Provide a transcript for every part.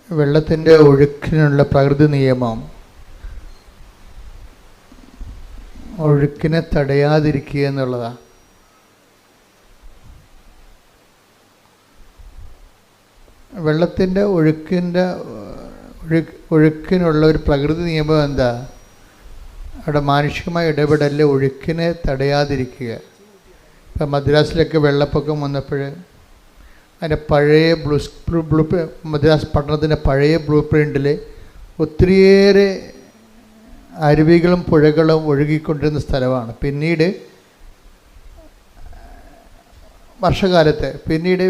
വെള്ളത്തിൻ്റെ ഒഴുക്കിനുള്ള പ്രകൃതി നിയമം ഒഴുക്കിനെ തടയാതിരിക്കുക എന്നുള്ളതാണ്. വെള്ളത്തിൻ്റെ ഒഴുക്കിനുള്ള ഒരു പ്രകൃതി നിയമം എന്താ? അവിടെ മാനുഷികമായ ഇടപെടലിൽ ഒഴുക്കിനെ തടയാതിരിക്കുക. ഇപ്പം മദ്രാസിലൊക്കെ വെള്ളപ്പൊക്കം വന്നപ്പോൾ അതിൻ്റെ പഴയ മദ്രാസ് പട്ടണത്തിൻ്റെ പഴയ ബ്ലൂ പ്രിൻറ്റിൽ ഒത്തിരിയേറെ അരുവികളും പുഴകളും ഒഴുകിക്കൊണ്ടിരുന്ന സ്ഥലമാണ്. പിന്നീട്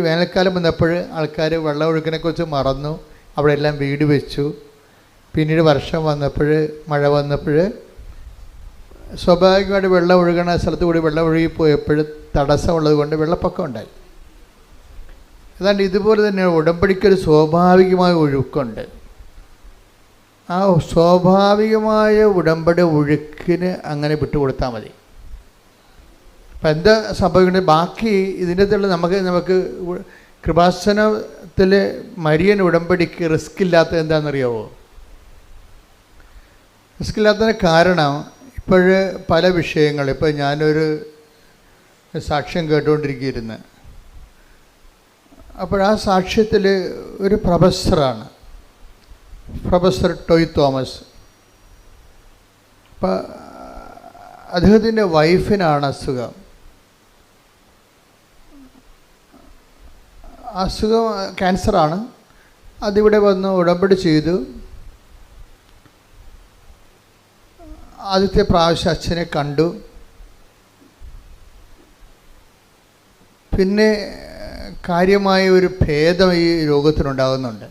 വേനൽക്കാലം വന്നപ്പോൾ ആൾക്കാർ വെള്ളമൊഴുക്കിനെക്കുറിച്ച് മറന്നു, അവിടെ എല്ലാം വീട് വെച്ചു. പിന്നീട് വർഷം വന്നപ്പോൾ, മഴ വന്നപ്പോൾ സ്വാഭാവികമായിട്ട് വെള്ളം ഒഴുകണ സ്ഥലത്ത് കൂടി വെള്ളം ഒഴുകിപ്പോയപ്പോൾ തടസ്സമുള്ളത് കൊണ്ട് വെള്ളപ്പൊക്കം ഉണ്ടായി. അതാണ്ട് ഇതുപോലെ തന്നെ ഉടമ്പടിക്കൊരു സ്വാഭാവികമായ ഒഴുക്കുണ്ട്. ആ സ്വാഭാവികമായ ഉടമ്പടി ഒഴുക്കിന് അങ്ങനെ വിട്ടുകൊടുത്താൽ മതി. അപ്പം എന്താ സംഭവിക്കുന്നത്? ബാക്കി ഇതിൻ്റെ അകത്തുള്ള നമുക്ക് കൃപാസനത്തിൽ മരിയൻ ഉടമ്പടിക്ക് റിസ്ക് ഇല്ലാത്തത് എന്താണെന്നറിയാവോ? റിസ്ക് ഇല്ലാത്തതിന് കാരണം ഇപ്പോഴ് പല വിഷയങ്ങൾ, ഇപ്പോൾ ഞാനൊരു സാക്ഷ്യം കേട്ടുകൊണ്ടിരിക്കുകയായിരുന്നു. അപ്പോൾ ആ സാക്ഷ്യത്തിൽ ഒരു പ്രൊഫസറാണ്, പ്രൊഫസർ ടോയ് തോമസ്. അപ്പം അദ്ദേഹത്തിൻ്റെ വൈഫിനാണ് അസുഖം ക്യാൻസറാണ്. അതിവിടെ വന്ന് ഉടമ്പടി ചെയ്തു. ആദ്യത്തെ പ്രാവശ്യം അച്ഛനെ കണ്ടു. പിന്നെ കാര്യമായ ഒരു ഭേദം ഈ രോഗത്തിനുണ്ടാകുന്നുണ്ട്.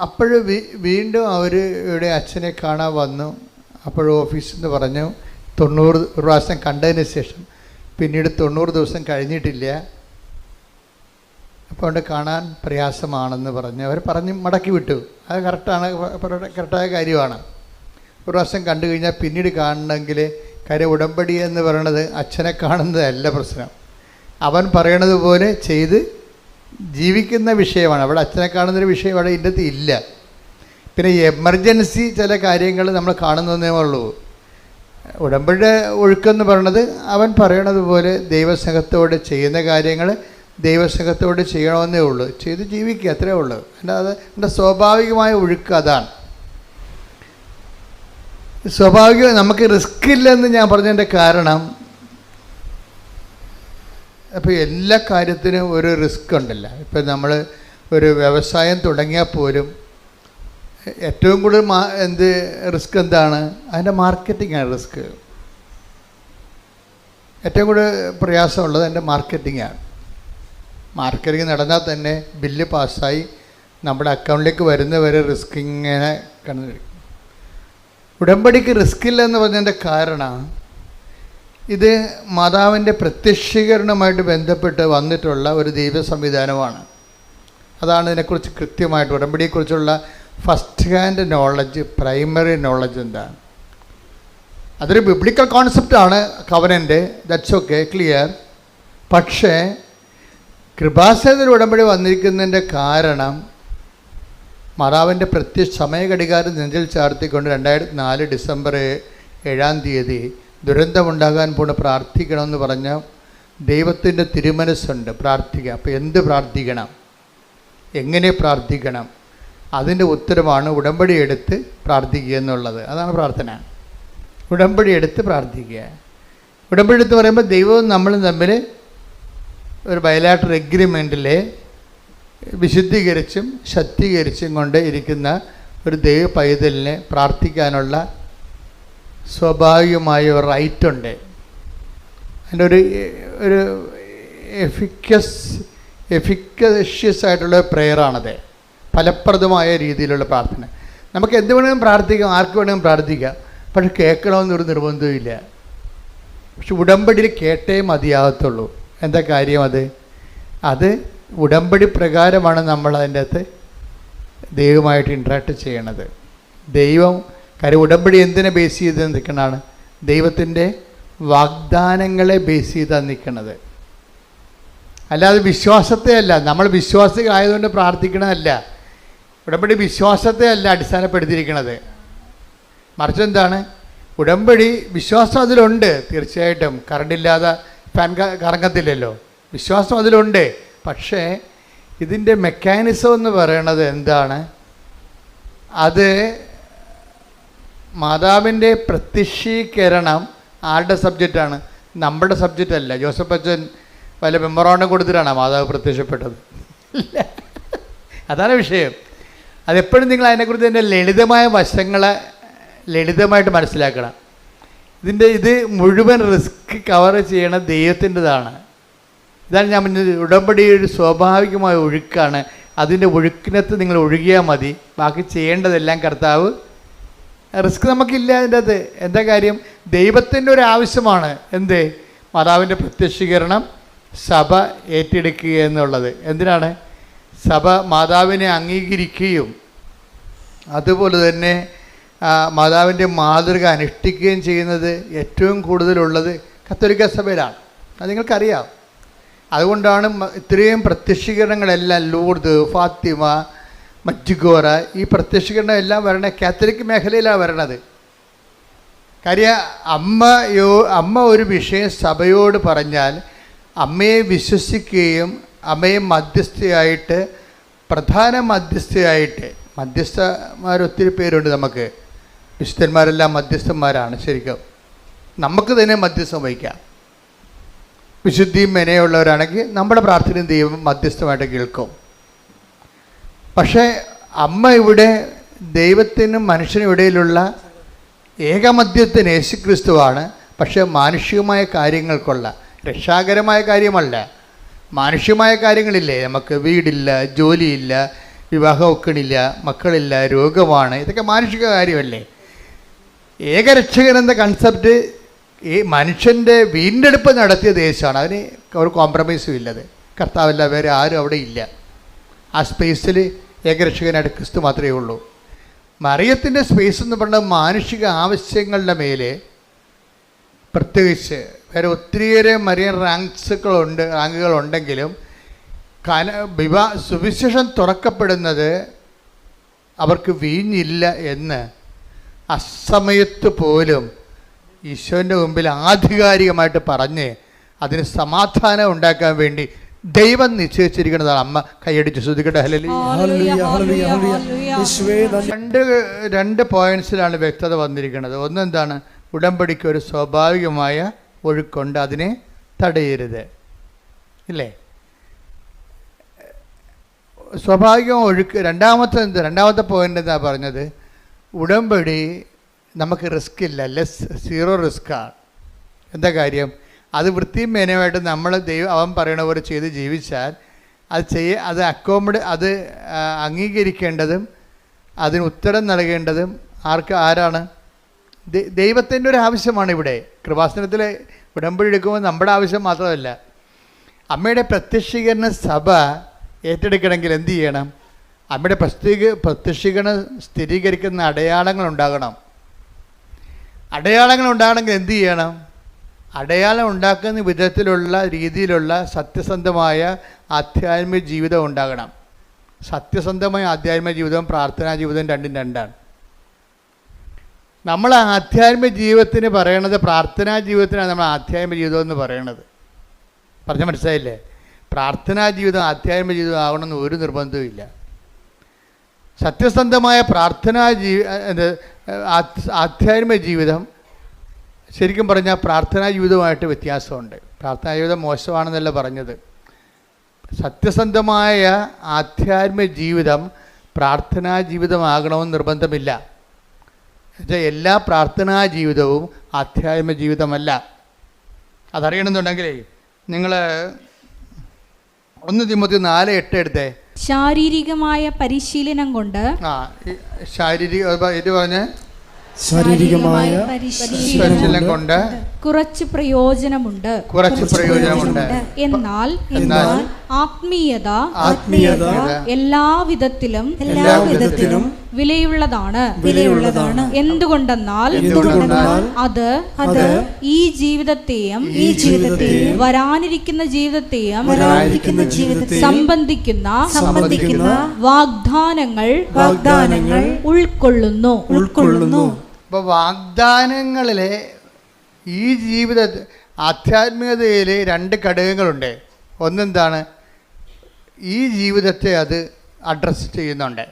അപ്പോൾ വീണ്ടും അവർ ഇവിടെ അച്ഛനെ കാണാൻ വന്നു. അപ്പോൾ ഓഫീസിൽ നിന്ന് പറഞ്ഞു 90 പ്രാവശ്യം കണ്ടതിന് ശേഷം പിന്നീട് 90 ദിവസം കഴിഞ്ഞിട്ടില്ല, അപ്പോൾ അവിടെ കാണാൻ പ്രയാസമാണെന്ന് പറഞ്ഞ് അവർ പറഞ്ഞ് മടക്കി വിട്ടു. അത് കറക്റ്റായ കാര്യമാണ്. ഒരു പ്രാവശ്യം കണ്ടു കഴിഞ്ഞാൽ പിന്നീട് കാണണമെങ്കിൽ കാര്യം ഉടമ്പടി എന്ന് പറയണത് അച്ഛനെ കാണുന്നതല്ല പ്രശ്നം, അവൻ പറയണത് പോലെ ചെയ്ത് ജീവിക്കുന്ന വിഷയമാണ്. അവിടെ അച്ഛനെ കാണുന്നൊരു വിഷയം അവിടെ ഇതിൻ്റെ അകത്ത് ഇല്ല. പിന്നെ എമർജൻസി ചില കാര്യങ്ങൾ നമ്മൾ കാണുന്നതേ ഉള്ളൂ. ഉടമ്പടിയുടെ ഒഴുക്കെന്ന് പറയണത് അവൻ പറയണത് പോലെ ദൈവസ്നേഹത്തോടെ ചെയ്യുന്ന കാര്യങ്ങൾ ദൈവസ്നേഹത്തോട് ചെയ്യണമെന്നേ ഉള്ളൂ, ചെയ്ത് ജീവിക്കുക, അത്രേ ഉള്ളൂ. അല്ലാതെ എൻ്റെ സ്വാഭാവികമായ ഒഴുക്ക് അതാണ്. നമുക്ക് റിസ്ക് ഇല്ലെന്ന് ഞാൻ പറഞ്ഞതിൻ്റെ കാരണം, അപ്പോൾ എല്ലാ കാര്യത്തിനും ഒരു റിസ്ക് ഉണ്ടല്ലോ. ഇപ്പം നമ്മൾ ഒരു വ്യവസായം തുടങ്ങിയാൽ പോലും ഏറ്റവും കൂടുതൽ റിസ്ക് എന്താണ്? അതിൻ്റെ മാർക്കറ്റിംഗാണ് റിസ്ക്. ഏറ്റവും കൂടുതൽ പ്രയാസമുള്ളത് അതിൻ്റെ മാർക്കറ്റിംഗാണ്. മാർക്കറ്റിംഗ് നടന്നാൽ തന്നെ ബില്ല് പാസ്സായി നമ്മുടെ അക്കൗണ്ടിലേക്ക് വരുന്നവരെ റിസ്ക് ഇങ്ങനെ കണ്ടിരിക്കും. ഉടമ്പടിക്ക് റിസ്ക് ഇല്ലെന്ന് പറഞ്ഞതിൻ്റെ കാരണം ഇത് മാതാവിൻ്റെ പ്രത്യക്ഷീകരണവുമായിട്ട് ബന്ധപ്പെട്ട് വന്നിട്ടുള്ള ഒരു ദൈവ സംവിധാനമാണ്. അതാണ് ഇതിനെക്കുറിച്ച് കൃത്യമായിട്ട് ഉടമ്പടിയെക്കുറിച്ചുള്ള first hand knowledge, primary knowledge എന്താണ്. അതൊരു ബിബ്ലിക്കൽ കോൺസെപ്റ്റാണ് കവനൻ്റ്, ദാറ്റ്സ് ഓക്കെ, ക്ലിയർ. പക്ഷേ കൃപാസനത്തിൽ ഉടമ്പടി വന്നിരിക്കുന്നതിൻ്റെ കാരണം മാതാവിൻ്റെ സമയഘടികാരം നെഞ്ചിൽ ചാർത്തിക്കൊണ്ട് 2004 ഡിസംബർ 7 ദുരന്തമുണ്ടാകാൻ പോണ് പ്രാർത്ഥിക്കണമെന്ന് പറഞ്ഞ ദൈവത്തിൻ്റെ തിരുമനസ്സുണ്ട് പ്രാർത്ഥിക്കുക. അപ്പോൾ എന്ത് പ്രാർത്ഥിക്കണം, എങ്ങനെ പ്രാർത്ഥിക്കണം, അതിൻ്റെ ഉത്തരമാണ് ഉടമ്പടി എടുത്ത് പ്രാർത്ഥിക്കുക എന്നുള്ളത്. അതാണ് പ്രാർത്ഥന. ഉടമ്പടി എടുത്ത് പ്രാർത്ഥിക്കുക. ഉടമ്പടി എടുത്ത് പറയുമ്പോൾ ദൈവവും നമ്മളും തമ്മിൽ ഒരു ബയലാറ്ററൽ എഗ്രിമെൻറ്റിൽ വിശുദ്ധീകരിച്ചും ശക്തീകരിച്ചും കൊണ്ട് ഇരിക്കുന്ന ഒരു ദൈവ പൈതലിനെ പ്രാർത്ഥിക്കാനുള്ള സ്വാഭാവികമായ ഒരു റൈറ്റുണ്ട്. അതിൻ്റെ ഒരു എഫിക്കഷ്യസ് ആയിട്ടുള്ള പ്രെയറാണത്, ഫലപ്രദമായ രീതിയിലുള്ള പ്രാർത്ഥന. നമുക്ക് എന്ത് വേണമെങ്കിലും പ്രാർത്ഥിക്കാം, ആർക്ക് വേണമെങ്കിലും പ്രാർത്ഥിക്കാം, പക്ഷെ കേൾക്കണമെന്നൊരു നിർബന്ധമില്ല. പക്ഷെ ഉടമ്പടിയിൽ കേട്ടേ മതിയാകത്തുള്ളൂ. എന്താ കാര്യം? അത് ഉടമ്പടി പ്രകാരമാണ് നമ്മൾ അതിൻ്റെ അകത്ത് ദൈവമായിട്ട് ഇൻട്രാക്ട് ചെയ്യണത്. കാര്യം ഉടമ്പടി എന്തിനെ ബേസ് ചെയ്ത് നിൽക്കണതാണ്? ദൈവത്തിൻ്റെ വാഗ്ദാനങ്ങളെ ബേസ് ചെയ്താണ് നിൽക്കുന്നത്. അല്ലാതെ വിശ്വാസത്തെ അല്ല. നമ്മൾ വിശ്വാസികളായതുകൊണ്ട് പ്രാർത്ഥിക്കണമല്ല. ഉടമ്പടി വിശ്വാസത്തെ അല്ല അടിസ്ഥാനപ്പെടുത്തിയിരിക്കുന്നത്. മറിച്ച് എന്താണ്? ഉടമ്പടി വിശ്വാസം അതിലുണ്ട്, തീർച്ചയായിട്ടും. കറണ്ടില്ലാതെ ഫാൻ കറങ്ങത്തില്ലല്ലോ, വിശ്വാസം അതിലുണ്ട്. പക്ഷേ ഇതിൻ്റെ മെക്കാനിസം എന്ന് പറയണത് എന്താണ്? അത് മാതാവിൻ്റെ പ്രത്യക്ഷീകരണം ആരുടെ സബ്ജക്റ്റാണ്? നമ്മുടെ സബ്ജക്റ്റ് അല്ല. ജോസഫ് അച്ഛൻ വല്ല മെമ്മോറാണ്ടം കൊടുത്തിട്ടാണ് മാതാവ് പ്രത്യക്ഷപ്പെട്ടത്? ഇല്ല. അതാണ് വിഷയം. അതെപ്പോഴും നിങ്ങൾ അതിനെക്കുറിച്ച് എൻ്റെ ലളിതമായ വശങ്ങളെ ലളിതമായിട്ട് മനസ്സിലാക്കണം. ഇത് മുഴുവൻ റിസ്ക് കവർ ചെയ്യണ ദൈവത്തിൻ്റെതാണ്. ഇതാണ് ഞാൻ പറഞ്ഞത്. ഉടമ്പടി ഒരു സ്വാഭാവികമായ ഒഴുക്കാണ്. അതിൻ്റെ ഒഴുക്കിനകത്ത് നിങ്ങൾ ഒഴുകിയാൽ മതി. ബാക്കി ചെയ്യേണ്ടതെല്ലാം കർത്താവ്. റിസ്ക് നമുക്കില്ല അതിൻ്റെ അത്. എന്താ കാര്യം? ദൈവത്തിൻ്റെ ഒരു ആവശ്യമാണ് എന്ത്? മാതാവിൻ്റെ പ്രത്യക്ഷീകരണം സഭ ഏറ്റെടുക്കുക എന്നുള്ളത്. എന്തിനാണ്? സഭ മാതാവിനെ അംഗീകരിക്കുകയും അതുപോലെ തന്നെ മാതാവിൻ്റെ മാതൃക അനുഷ്ഠിക്കുകയും ചെയ്യുന്നത് ഏറ്റവും കൂടുതലുള്ളത് കത്തോലിക്ക സഭയിലാണ്. അത് നിങ്ങൾക്കറിയാം. അതുകൊണ്ടാണ് ഇത്രയും പ്രത്യക്ഷീകരണങ്ങളെല്ലാം ലൂർദ്, ഫാത്തിമ, മജ്ജിഗോറ, ഈ പ്രത്യക്ഷീകരണം എല്ലാം വരണ കാത്തലിക് മേഖലയിലാണ് വരണത്. കാര്യം അമ്മ ഒരു വിഷയം സഭയോട് പറഞ്ഞാൽ അമ്മയെ വിശ്വസിക്കുകയും അമ്മയെ മധ്യസ്ഥയായിട്ട്, പ്രധാന മധ്യസ്ഥയായിട്ട്, മധ്യസ്ഥന്മാരൊത്തിരി പേരുണ്ട് നമുക്ക്, വിശുദ്ധന്മാരെല്ലാം മധ്യസ്ഥന്മാരാണ്. ശരിക്കും നമുക്ക് തന്നെ മധ്യസ്ഥം വഹിക്കാം. വിശുദ്ധിയും മെനയുള്ളവരാണെങ്കിൽ നമ്മുടെ പ്രാർത്ഥനയും ദൈവം മധ്യസ്ഥമായിട്ട് കേൾക്കും. പക്ഷേ അമ്മ ഇവിടെ ദൈവത്തിനും മനുഷ്യനും ഇടയിലുള്ള ഏകമധ്യത്തിന് യേശുക്രിസ്തുവാണ്. പക്ഷേ മാനുഷികമായ കാര്യങ്ങൾക്കുള്ള, രക്ഷാകരമായ കാര്യമല്ല, മാനുഷികമായ കാര്യങ്ങളില്ലേ, നമുക്ക് വീടില്ല, ജോലിയില്ല, വിവാഹം ഒക്കണില്ല, മക്കളില്ല, രോഗമാണ്, ഇതൊക്കെ മാനുഷിക കാര്യമല്ലേ. ഏകരക്ഷകൻ എന്ന കൺസെപ്റ്റ് ഈ മനുഷ്യൻ്റെ വീണ്ടെടുപ്പ് നടത്തിയ ദേശമാണ്. അതിന് ഒരു കോംപ്രമൈസും ഇല്ലത്. കർത്താവല്ല, വേറെ ആരും അവിടെ ഇല്ല. ആ സ്പേസിൽ ഏകരക്ഷകനായിട്ട് ക്രിസ്തു മാത്രമേ ഉള്ളൂ. മറിയത്തിൻ്റെ സ്പേസ് എന്ന് പറഞ്ഞാൽ മാനുഷിക ആവശ്യങ്ങളുടെ മേലെ, പ്രത്യേകിച്ച് വേറെ ഒത്തിരിയേറെ മറിയൻ റാങ്കുകളുണ്ടെങ്കിലും സുവിശേഷം തുറക്കപ്പെടുന്നത് അവർക്ക് വീഞ്ഞില്ല എന്ന് അസമയത്ത് പോലും ഈശോൻ്റെ മുമ്പിൽ ആധികാരികമായിട്ട് പറഞ്ഞ് അതിന് സമാധാനം ഉണ്ടാക്കാൻ വേണ്ടി ദൈവം നിശ്ചയിച്ചിരിക്കുന്നതാണ്. അമ്മ കൈയടിച്ച് ശ്രദ്ധിക്കട്ടെ. രണ്ട് പോയിന്റ്സിലാണ് വ്യക്തത വന്നിരിക്കുന്നത്. ഒന്നെന്താണ്? ഉടമ്പടിക്ക് ഒരു സ്വാഭാവികമായ ഒഴുക്കുണ്ട്, അതിനെ തടയരുത്, ഇല്ലേ? സ്വാഭാവിക ഒഴുക്ക്. രണ്ടാമത്തെ പോയിന്റ് എന്താ പറഞ്ഞത്? ഉടമ്പടി നമുക്ക് റിസ്ക് ഇല്ല, സീറോ റിസ്ക്കാണ്. എന്താ കാര്യം? അത് വൃത്തിയും മേനയുമായിട്ട് നമ്മൾ അവൻ പറയണ പോലെ ചെയ്ത് ജീവിച്ചാൽ അത് അത് അംഗീകരിക്കേണ്ടതും അതിന് ഉത്തരം നൽകേണ്ടതും ആരാണ്? ദൈവത്തിൻ്റെ ഒരു ആവശ്യമാണ് ഇവിടെ. കൃപാസനത്തിൽ ഉടമ്പടി എടുക്കുമ്പോൾ നമ്മുടെ ആവശ്യം മാത്രമല്ല, അമ്മയുടെ പ്രത്യക്ഷീകരണ സഭ ഏറ്റെടുക്കണമെങ്കിൽ എന്ത് ചെയ്യണം? അമ്മയുടെ പ്രത്യക്ഷീകരണം സ്ഥിരീകരിക്കുന്ന അടയാളങ്ങൾ ഉണ്ടാകണം. അടയാളങ്ങൾ ഉണ്ടാകണമെങ്കിൽ എന്ത് ചെയ്യണം? അടയാളം ഉണ്ടാക്കുന്ന വിധത്തിലുള്ള രീതിയിലുള്ള സത്യസന്ധമായ ആധ്യാത്മിക ജീവിതം ഉണ്ടാകണം. സത്യസന്ധമായ ആധ്യാത്മിക ജീവിതവും പ്രാർത്ഥനാ ജീവിതവും രണ്ടും രണ്ടാണ്. നമ്മൾ ആധ്യാത്മിക ജീവിതത്തിന് പറയണത്, പ്രാർത്ഥനാ ജീവിതത്തിനാണ് നമ്മൾ ആധ്യാത്മിക ജീവിതം എന്ന് പറയണത്. പറഞ്ഞ മനസ്സിലായില്ലേ? പ്രാർത്ഥനാ ജീവിതം ആധ്യാത്മിക ജീവിതം ആകണമെന്ന് ഒരു നിർബന്ധവും ഇല്ല. സത്യസന്ധമായ ആധ്യാത്മിക ജീവിതം ശരിക്കും പറഞ്ഞാൽ പ്രാർത്ഥനാ ജീവിതവുമായിട്ട് വ്യത്യാസമുണ്ട്. പ്രാർത്ഥനാ ജീവിതം മോശമാണെന്നല്ല പറഞ്ഞത്. സത്യസന്ധമായ ആധ്യാത്മിക ജീവിതം പ്രാർത്ഥനാ ജീവിതമാകണമെന്ന് നിർബന്ധമില്ല. എന്നുവെച്ചാൽ എല്ലാ പ്രാർത്ഥനാ ജീവിതവും ആധ്യാത്മിക ജീവിതമല്ല. അതറിയണമെന്നുണ്ടെങ്കിലേ നിങ്ങൾ 1 തിമോത്തി 4:8 എടുത്തേ. ശാരീരികമായ പരിശീലനം കൊണ്ട് ശാരീരികമായ പരിശീലനം കൊണ്ട് കുറച്ച് പ്രയോജനമുണ്ട്. എന്നാൽ ആത്മീയത എല്ലാവിധത്തിലും വിലയുള്ളതാണ്. എന്തുകൊണ്ടെന്നാൽ അത് ഈ ജീവിതത്തെയും വരാനിരിക്കുന്ന ജീവിതത്തെയും സംബന്ധിക്കുന്ന വാഗ്ദാനങ്ങൾ ഉൾക്കൊള്ളുന്നു. അപ്പോൾ വാഗ്ദാനങ്ങളിലെ ഈ ജീവിത ആധ്യാത്മികതയിൽ രണ്ട് ഘടകങ്ങളുണ്ട്. ഒന്നെന്താണ്, ഈ ജീവിതത്തെ അത് അഡ്രസ്സ് ചെയ്യുന്നുണ്ട്.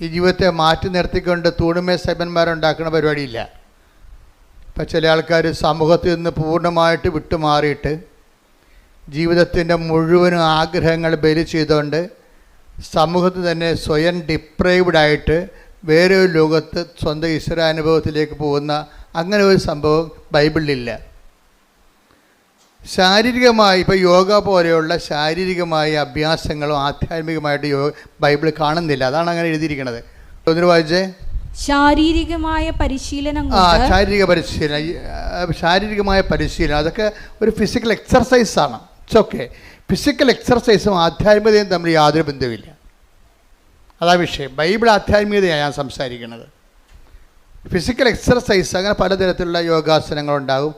ഈ ജീവിതത്തെ മാറ്റി നിർത്തിക്കൊണ്ട് തൂണുമേ സൈബന്മാരുണ്ടാക്കുന്ന പരിപാടിയില്ല. ഇപ്പം ചില ആൾക്കാർ സമൂഹത്തിൽ നിന്ന് പൂർണ്ണമായിട്ട് വിട്ടുമാറിയിട്ട് ജീവിതത്തിൻ്റെ മുഴുവനും ആഗ്രഹങ്ങൾ ബലി ചെയ്തുകൊണ്ട് സമൂഹത്തിൽ തന്നെ സ്വയം ഡിപ്രൈവ്ഡായിട്ട് വേറെ ഒരു ലോകത്ത് സ്വന്തം ഈശ്വരാനുഭവത്തിലേക്ക് പോകുന്ന അങ്ങനെ ഒരു സംഭവം ബൈബിളിലില്ല. ശാരീരികമായി ഇപ്പോൾ യോഗ പോലെയുള്ള ശാരീരികമായ അഭ്യാസങ്ങളും ആധ്യാത്മികമായിട്ട് ബൈബിൾ കാണുന്നില്ല. അതാണ് അങ്ങനെ എഴുതിയിരിക്കുന്നത്. ഒന്നിനു വായിച്ചേ. ശാരീരികമായ പരിശീലനം. ശാരീരികമായ പരിശീലനം അതൊക്കെ ഒരു ഫിസിക്കൽ എക്സർസൈസാണ്. It's okay. ഫിസിക്കൽ എക്സർസൈസും ആധ്യാത്മികതയും തമ്മിൽ യാതൊരു ബന്ധവുമില്ല. അതാ വിഷയം. ബൈബിൾ ആധ്യാത്മികതയാണ് ഞാൻ സംസാരിക്കുന്നത്. ഫിസിക്കൽ എക്സർസൈസ് അങ്ങനെ പലതരത്തിലുള്ള യോഗാസനങ്ങളുണ്ടാകും,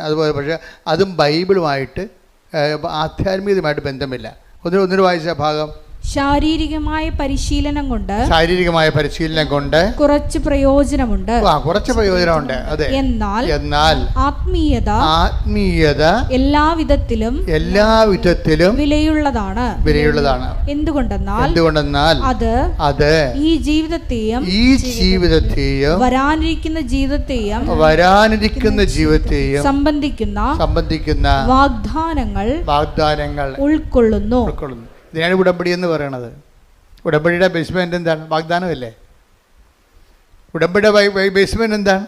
അതുപോലെ. പക്ഷേ അതും ബൈബിളുമായിട്ട് ആധ്യാത്മികതയുമായിട്ട് ബന്ധമില്ല. ഒന്നിനു വായിച്ച ഭാഗം. ശാരീരികമായ പരിശീലനം കൊണ്ട് കുറച്ച് പ്രയോജനമുണ്ട്. അതെ. എന്നാൽ ആത്മീയത എല്ലാവിധത്തിലും വിലയുള്ളതാണ്. എന്തുകൊണ്ടെന്നാൽ അത് ഈ ജീവിതത്തെയും വരാനിരിക്കുന്ന ജീവിതത്തെയും സംബന്ധിക്കുന്ന വാഗ്ദാനങ്ങൾ ഉൾക്കൊള്ളുന്നു. ഇതിനാണ് ഉടമ്പടി എന്ന് പറയണത്. ഉടമ്പടിയുടെ ബേസ്മെൻറ്റ് എന്താണ്? വാഗ്ദാനമല്ലേ. ഉടമ്പടിയുടെ ബേസ്മെൻറ്റ് എന്താണ്?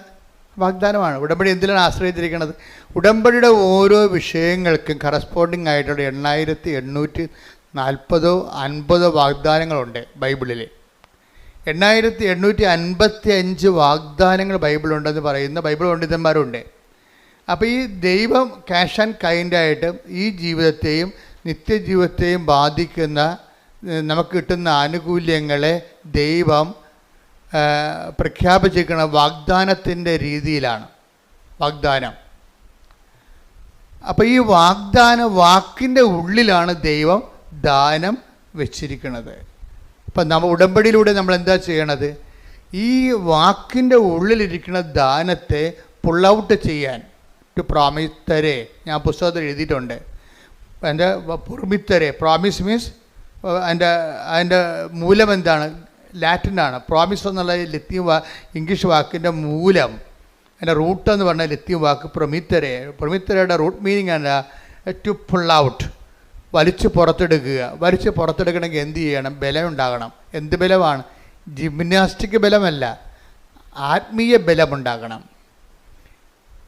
വാഗ്ദാനമാണ്. ഉടമ്പടി എന്തിലാണ് ആശ്രയിച്ചിരിക്കുന്നത്? ഉടമ്പടിയുടെ ഓരോ വിഷയങ്ങൾക്കും കറസ്പോണ്ടിങ് ആയിട്ടുള്ള 8840 വാഗ്ദാനങ്ങളുണ്ട് ബൈബിളിൽ. 8855 വാഗ്ദാനങ്ങൾ ബൈബിളുണ്ടെന്ന് പറയുന്ന ബൈബിൾ പണ്ഡിതന്മാരുണ്ട്. അപ്പോൾ ഈ ദൈവം ക്യാഷ് ആൻഡ് കൈൻഡായിട്ട് ഈ ജീവിതത്തെയും നിത്യജീവിതത്തെയും ബാധിക്കുന്ന നമുക്ക് കിട്ടുന്ന ആനുകൂല്യങ്ങളെ ദൈവം പ്രഖ്യാപിച്ചിരിക്കുന്ന വാഗ്ദാനത്തിൻ്റെ രീതിയിലാണ് വാഗ്ദാനം. അപ്പോൾ ഈ വാക്കിൻ്റെ ഉള്ളിലാണ് ദൈവം ദാനം വെച്ചിരിക്കുന്നത്. അപ്പം നമ്മൾ ഉടമ്പടിയിലൂടെ നമ്മൾ എന്താ ചെയ്യണത്? ഈ വാക്കിൻ്റെ ഉള്ളിലിരിക്കുന്ന ദാനത്തെ പുൾ ഔട്ട് ചെയ്യാൻ ടു പ്രോമിസ് ഞാൻ പുസ്തകത്തിൽ എഴുതിയിട്ടുണ്ട്. എൻ്റെ പുറമിത്തരെ പ്രോമിസ് മീൻസ് അതിൻ്റെ മൂലം എന്താണ്? ലാറ്റിനാണ്. പ്രോമിസ് എന്നുള്ള ലത്തീൻ ഇംഗ്ലീഷ് വാക്കിൻ്റെ മൂലം, അതിൻ്റെ റൂട്ട് എന്ന് പറഞ്ഞാൽ ലത്തീൻ വാക്ക് പ്രൊമിത്തരയുടെ റൂട്ട് മീനിങ് ആണ് ടു പുൾ ഔട്ട്, വലിച്ചു പുറത്തെടുക്കണമെങ്കിൽ എന്ത് ചെയ്യണം? ബലം ഉണ്ടാകണം. എന്ത് ബലമാണ്? ജിംനാസ്റ്റിക് ബലമല്ല, ആത്മീയ ബലമുണ്ടാകണം.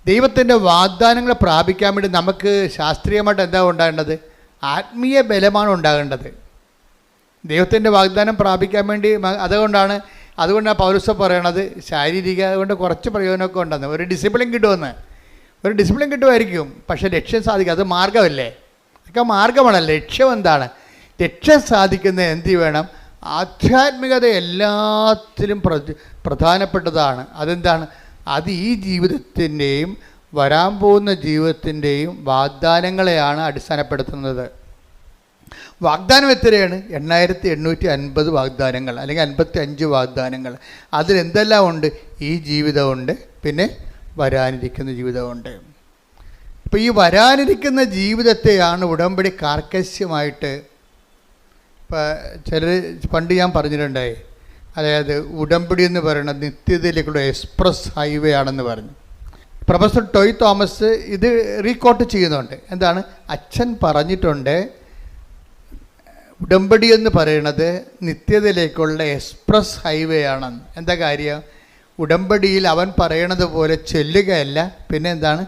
ദൈവത്തിൻ്റെ വാഗ്ദാനങ്ങൾ പ്രാപിക്കാൻ വേണ്ടി നമുക്ക് ശാസ്ത്രീയമായിട്ട് എന്താ ഉണ്ടാകേണ്ടത്? ആത്മീയ ബലമാണ് ഉണ്ടാകേണ്ടത്. ദൈവത്തിൻ്റെ വാഗ്ദാനം പ്രാപിക്കാൻ വേണ്ടി അതുകൊണ്ടാണ് പൗലോസ് പറയണത് ശാരീരിക കൊണ്ട് കുറച്ച് പ്രയോജനമൊക്കെ ഉണ്ടെന്ന്. ഒരു ഡിസിപ്ലിൻ കിട്ടുമായിരിക്കും, പക്ഷേ ലക്ഷ്യം സാധിക്കും. അത് മാർഗമല്ലേ? അതൊക്കെ മാർഗമാണ്. ലക്ഷ്യം എന്താണ്? ലക്ഷ്യം സാധിക്കുന്നത് എന്ത് വേണം? ആധ്യാത്മികത എല്ലാത്തിലും പ്രധാനപ്പെട്ടതാണ്. അതെന്താണ്? അത് ഈ ജീവിതത്തിൻ്റെയും വരാൻ പോകുന്ന ജീവിതത്തിൻ്റെയും വാഗ്ദാനങ്ങളെയാണ് അടിസ്ഥാനപ്പെടുത്തുന്നത്. വാഗ്ദാനം എത്രയാണ്? 8850 വാഗ്ദാനങ്ങൾ, അല്ലെങ്കിൽ 55 വാഗ്ദാനങ്ങൾ. അതിലെന്തെല്ലാം ഉണ്ട്? ഈ ജീവിതമുണ്ട്, പിന്നെ വരാനിരിക്കുന്ന ജീവിതമുണ്ട്. ഇപ്പോൾ ഈ വരാനിരിക്കുന്ന ജീവിതത്തെയാണ് ഉടമ്പടി കാർക്കശ്യമായിട്ട്, ഇപ്പോൾ ചിലർ പണ്ട് ഞാൻ പറഞ്ഞിട്ടുണ്ടായി, അതായത് ഉടമ്പടി എന്ന് പറയുന്നത് നിത്യതയിലേക്കുള്ള എക്സ്പ്രസ് ഹൈവേ ആണെന്ന് പറഞ്ഞു. പ്രൊഫസർ ടോയ് തോമസ് ഇത് റീകോട്ട് ചെയ്യുന്നുണ്ട്. എന്താണ്? അച്ഛൻ പറഞ്ഞിട്ടുണ്ട് ഉടമ്പടി എന്ന് പറയുന്നത് നിത്യതയിലേക്കുള്ള എക്സ്പ്രസ് ഹൈവേ ആണെന്ന്. എന്താ കാര്യം? ഉടമ്പടിയിൽ അവൻ പറയണത് പോലെ ചെല്ലുകയല്ല, പിന്നെ എന്താണ്?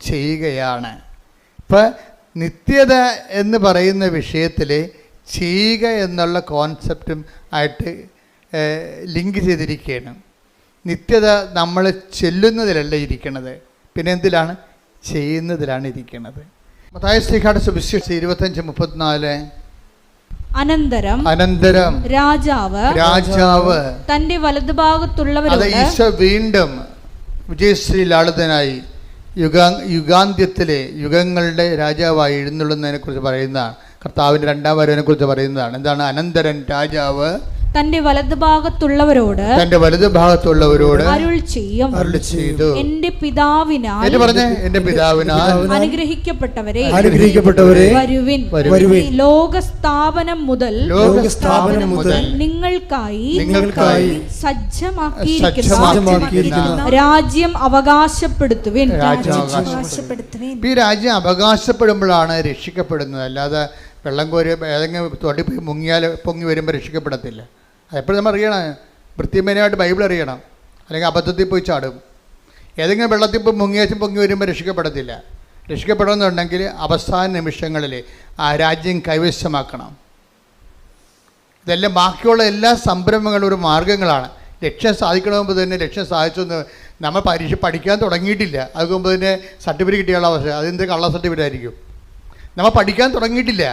ചെയ്യുകയാണ്. ഇപ്പം നിത്യത എന്ന് പറയുന്ന വിഷയത്തിൽ ചെയ്യുക എന്നുള്ള കോൺസെപ്റ്റും ആയിട്ട് ലിങ്ക് ചെയ്തിരിക്കുകയാണ്. നിത്യത നമ്മൾ ചെല്ലുന്നതിലല്ല ഇരിക്കണത്, പിന്നെ എന്തിലാണ്? ചെയ്യുന്നതിലാണ് ഇരിക്കുന്നത്. മത്തായി ശ്ലീഹായുടെ സുവിശേഷം 25:34. അനന്തരം രാജാവ് തന്റെ വലതുഭാഗത്തുള്ളവരോട്, ഈശോ വീണ്ടും വിജയശ്രീ ലാളിതനായി യുഗാന്ത്യത്തിലെ യുഗങ്ങളുടെ രാജാവായി എഴുന്നള്ളുന്നതിനെ കുറിച്ച് പറയുന്നതാണ്. കർത്താവിൻ്റെ രണ്ടാം വരവിനെ കുറിച്ച് പറയുന്നതാണ്. എന്താണ്? അനന്തരം രാജാവ് തന്റെ വലതുഭാഗത്തുള്ളവരോട് അരുൾ ചെയ്തു, എന്റെ പിതാവിനാൽ അനുഗ്രഹിക്കപ്പെട്ടവരെ വരുവിൻ. ലോകസ്ഥാപനം മുതൽ നിങ്ങൾക്കായി സജ്ജമാക്കിയിരിക്കുന്ന രാജ്യം അവകാശപ്പെടുത്തുവിൻ. ഈ രാജ്യം അവകാശപ്പെടുമ്പോഴാണ് രക്ഷിക്കപ്പെടുന്നത്. അല്ലാതെ വെള്ളം കോരി ഏതെങ്കിലും തൊടി പൊങ്ങി വരുമ്പോൾ രക്ഷിക്കപ്പെടത്തില്ല. അതെപ്പോഴും നമ്മൾ അറിയണം. വൃത്തിമേനമായിട്ട് ബൈബിൾ അറിയണം. അല്ലെങ്കിൽ അബദ്ധത്തിൽ പോയി ചാടും. ഏതെങ്കിലും വെള്ളത്തിൽ ഇപ്പോൾ പൊങ്ങി വരുമ്പോൾ രക്ഷിക്കപ്പെടത്തില്ല. രക്ഷിക്കപ്പെടണമെന്നുണ്ടെങ്കിൽ അവസാന നിമിഷങ്ങളിൽ ആ രാജ്യം കൈവശമാക്കണം. ഇതെല്ലാം ബാക്കിയുള്ള എല്ലാ സംരംഭങ്ങളും ഒരു മാർഗ്ഗങ്ങളാണ്. ലക്ഷ്യം സാധിക്കണമെങ്കിൽ തന്നെ ലക്ഷ്യം സാധിച്ചൊന്ന് നമ്മൾ പരീക്ഷ പഠിക്കാൻ തുടങ്ങിയിട്ടില്ല. അതുകൊണ്ട് തന്നെ സർട്ടിഫിക്കറ്റ് കിട്ടിയുള്ള അവസ്ഥ അതെന്ത് കള്ള സർട്ടിഫിക്കറ്റ് ആയിരിക്കും. നമ്മൾ പഠിക്കാൻ തുടങ്ങിയിട്ടില്ല.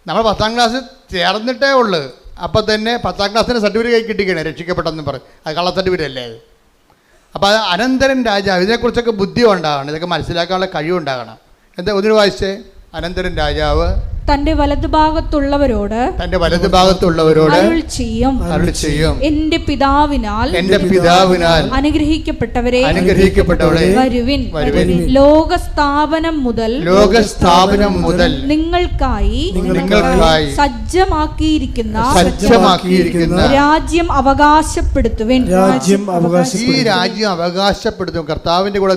നമ്മൾ 10ാം ക്ലാസ് ചേർന്നിട്ടേ ഉള്ളൂ. അപ്പോൾ തന്നെ 10ാം ക്ലാസ്സിന് സർട്ടിഫിക്കറ്റ് കിട്ടിക്കണേ രക്ഷിക്കപ്പെട്ടെന്ന് പറയും. അത് കള്ള സർട്ടിഫിക്കറ്റ് അല്ലേ അത്. അപ്പോൾ അത് അനന്തരൻ രാജാവ്. ഇതിനെക്കുറിച്ചൊക്കെ ബുദ്ധി ഉണ്ടാകണം. ഇതൊക്കെ മനസ്സിലാക്കാനുള്ള കഴിവുണ്ടാകണം. എന്താ ഒന്നിനു വായിച്ചേ? അനന്തരൻ രാജാവ് തന്റെ വലതുഭാഗത്തുള്ളവരോട് അരുൾ ചെയ്യും, എന്റെ പിതാവിനാൽ അനുഗ്രഹിക്കപ്പെട്ടവരെ വരുവിൻ. ലോകസ്ഥാപനം മുതൽ നിങ്ങൾക്കായി സജ്ജമാക്കിയിരിക്കുന്ന രാജ്യം അവകാശപ്പെടുത്തുവിൻ. ഈ രാജ്യം അവകാശപ്പെടുത്തും. കർത്താവിൻ്റെ കൂടെ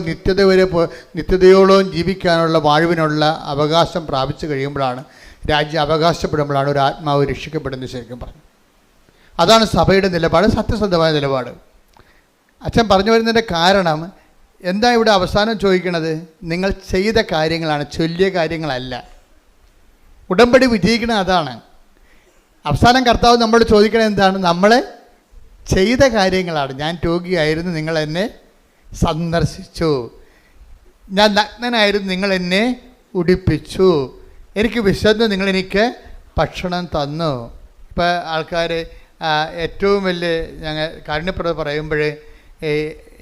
നിത്യതയോളം ജീവിക്കാനുള്ള വാഴുവിനുള്ള അവകാശം പ്രാപിച്ചു കഴിയുമ്പോഴാണ്, രാജ്യം അവകാശപ്പെടുമ്പോഴാണ് ഒരു ആത്മാവ് രക്ഷിക്കപ്പെടുന്നത്. ശരിക്കും പറഞ്ഞു അതാണ് സഭയുടെ നിലപാട്, സത്യസന്ധമായ നിലപാട്. അച്ഛൻ പറഞ്ഞു വരുന്നതിൻ്റെ കാരണം എന്താ? ഇവിടെ അവസാനം ചോദിക്കണത് നിങ്ങൾ ചെയ്ത കാര്യങ്ങളാണ്, ചൊല്ലിയ കാര്യങ്ങളല്ല. ഉടമ്പടി വിജയിക്കണത് അതാണ്. അവസാനം കർത്താവ് നമ്മളോട് ചോദിക്കണത് എന്താണ്? നമ്മൾ ചെയ്ത കാര്യങ്ങളാണ്. ഞാൻ രോഗിയായിരുന്നു, നിങ്ങൾ എന്നെ സന്ദർശിച്ചു. ഞാൻ നഗ്നനായിരുന്നു, നിങ്ങൾ എന്നെ ഉടുപ്പിച്ചു. എനിക്ക് വിശന്ന് നിങ്ങളെനിക്ക് ഭക്ഷണം തന്നു. ഇപ്പോൾ ആൾക്കാർ ഏറ്റവും വലിയ ഞങ്ങൾ കാരുണ്യപ്രവൃത്തി പറയുമ്പോൾ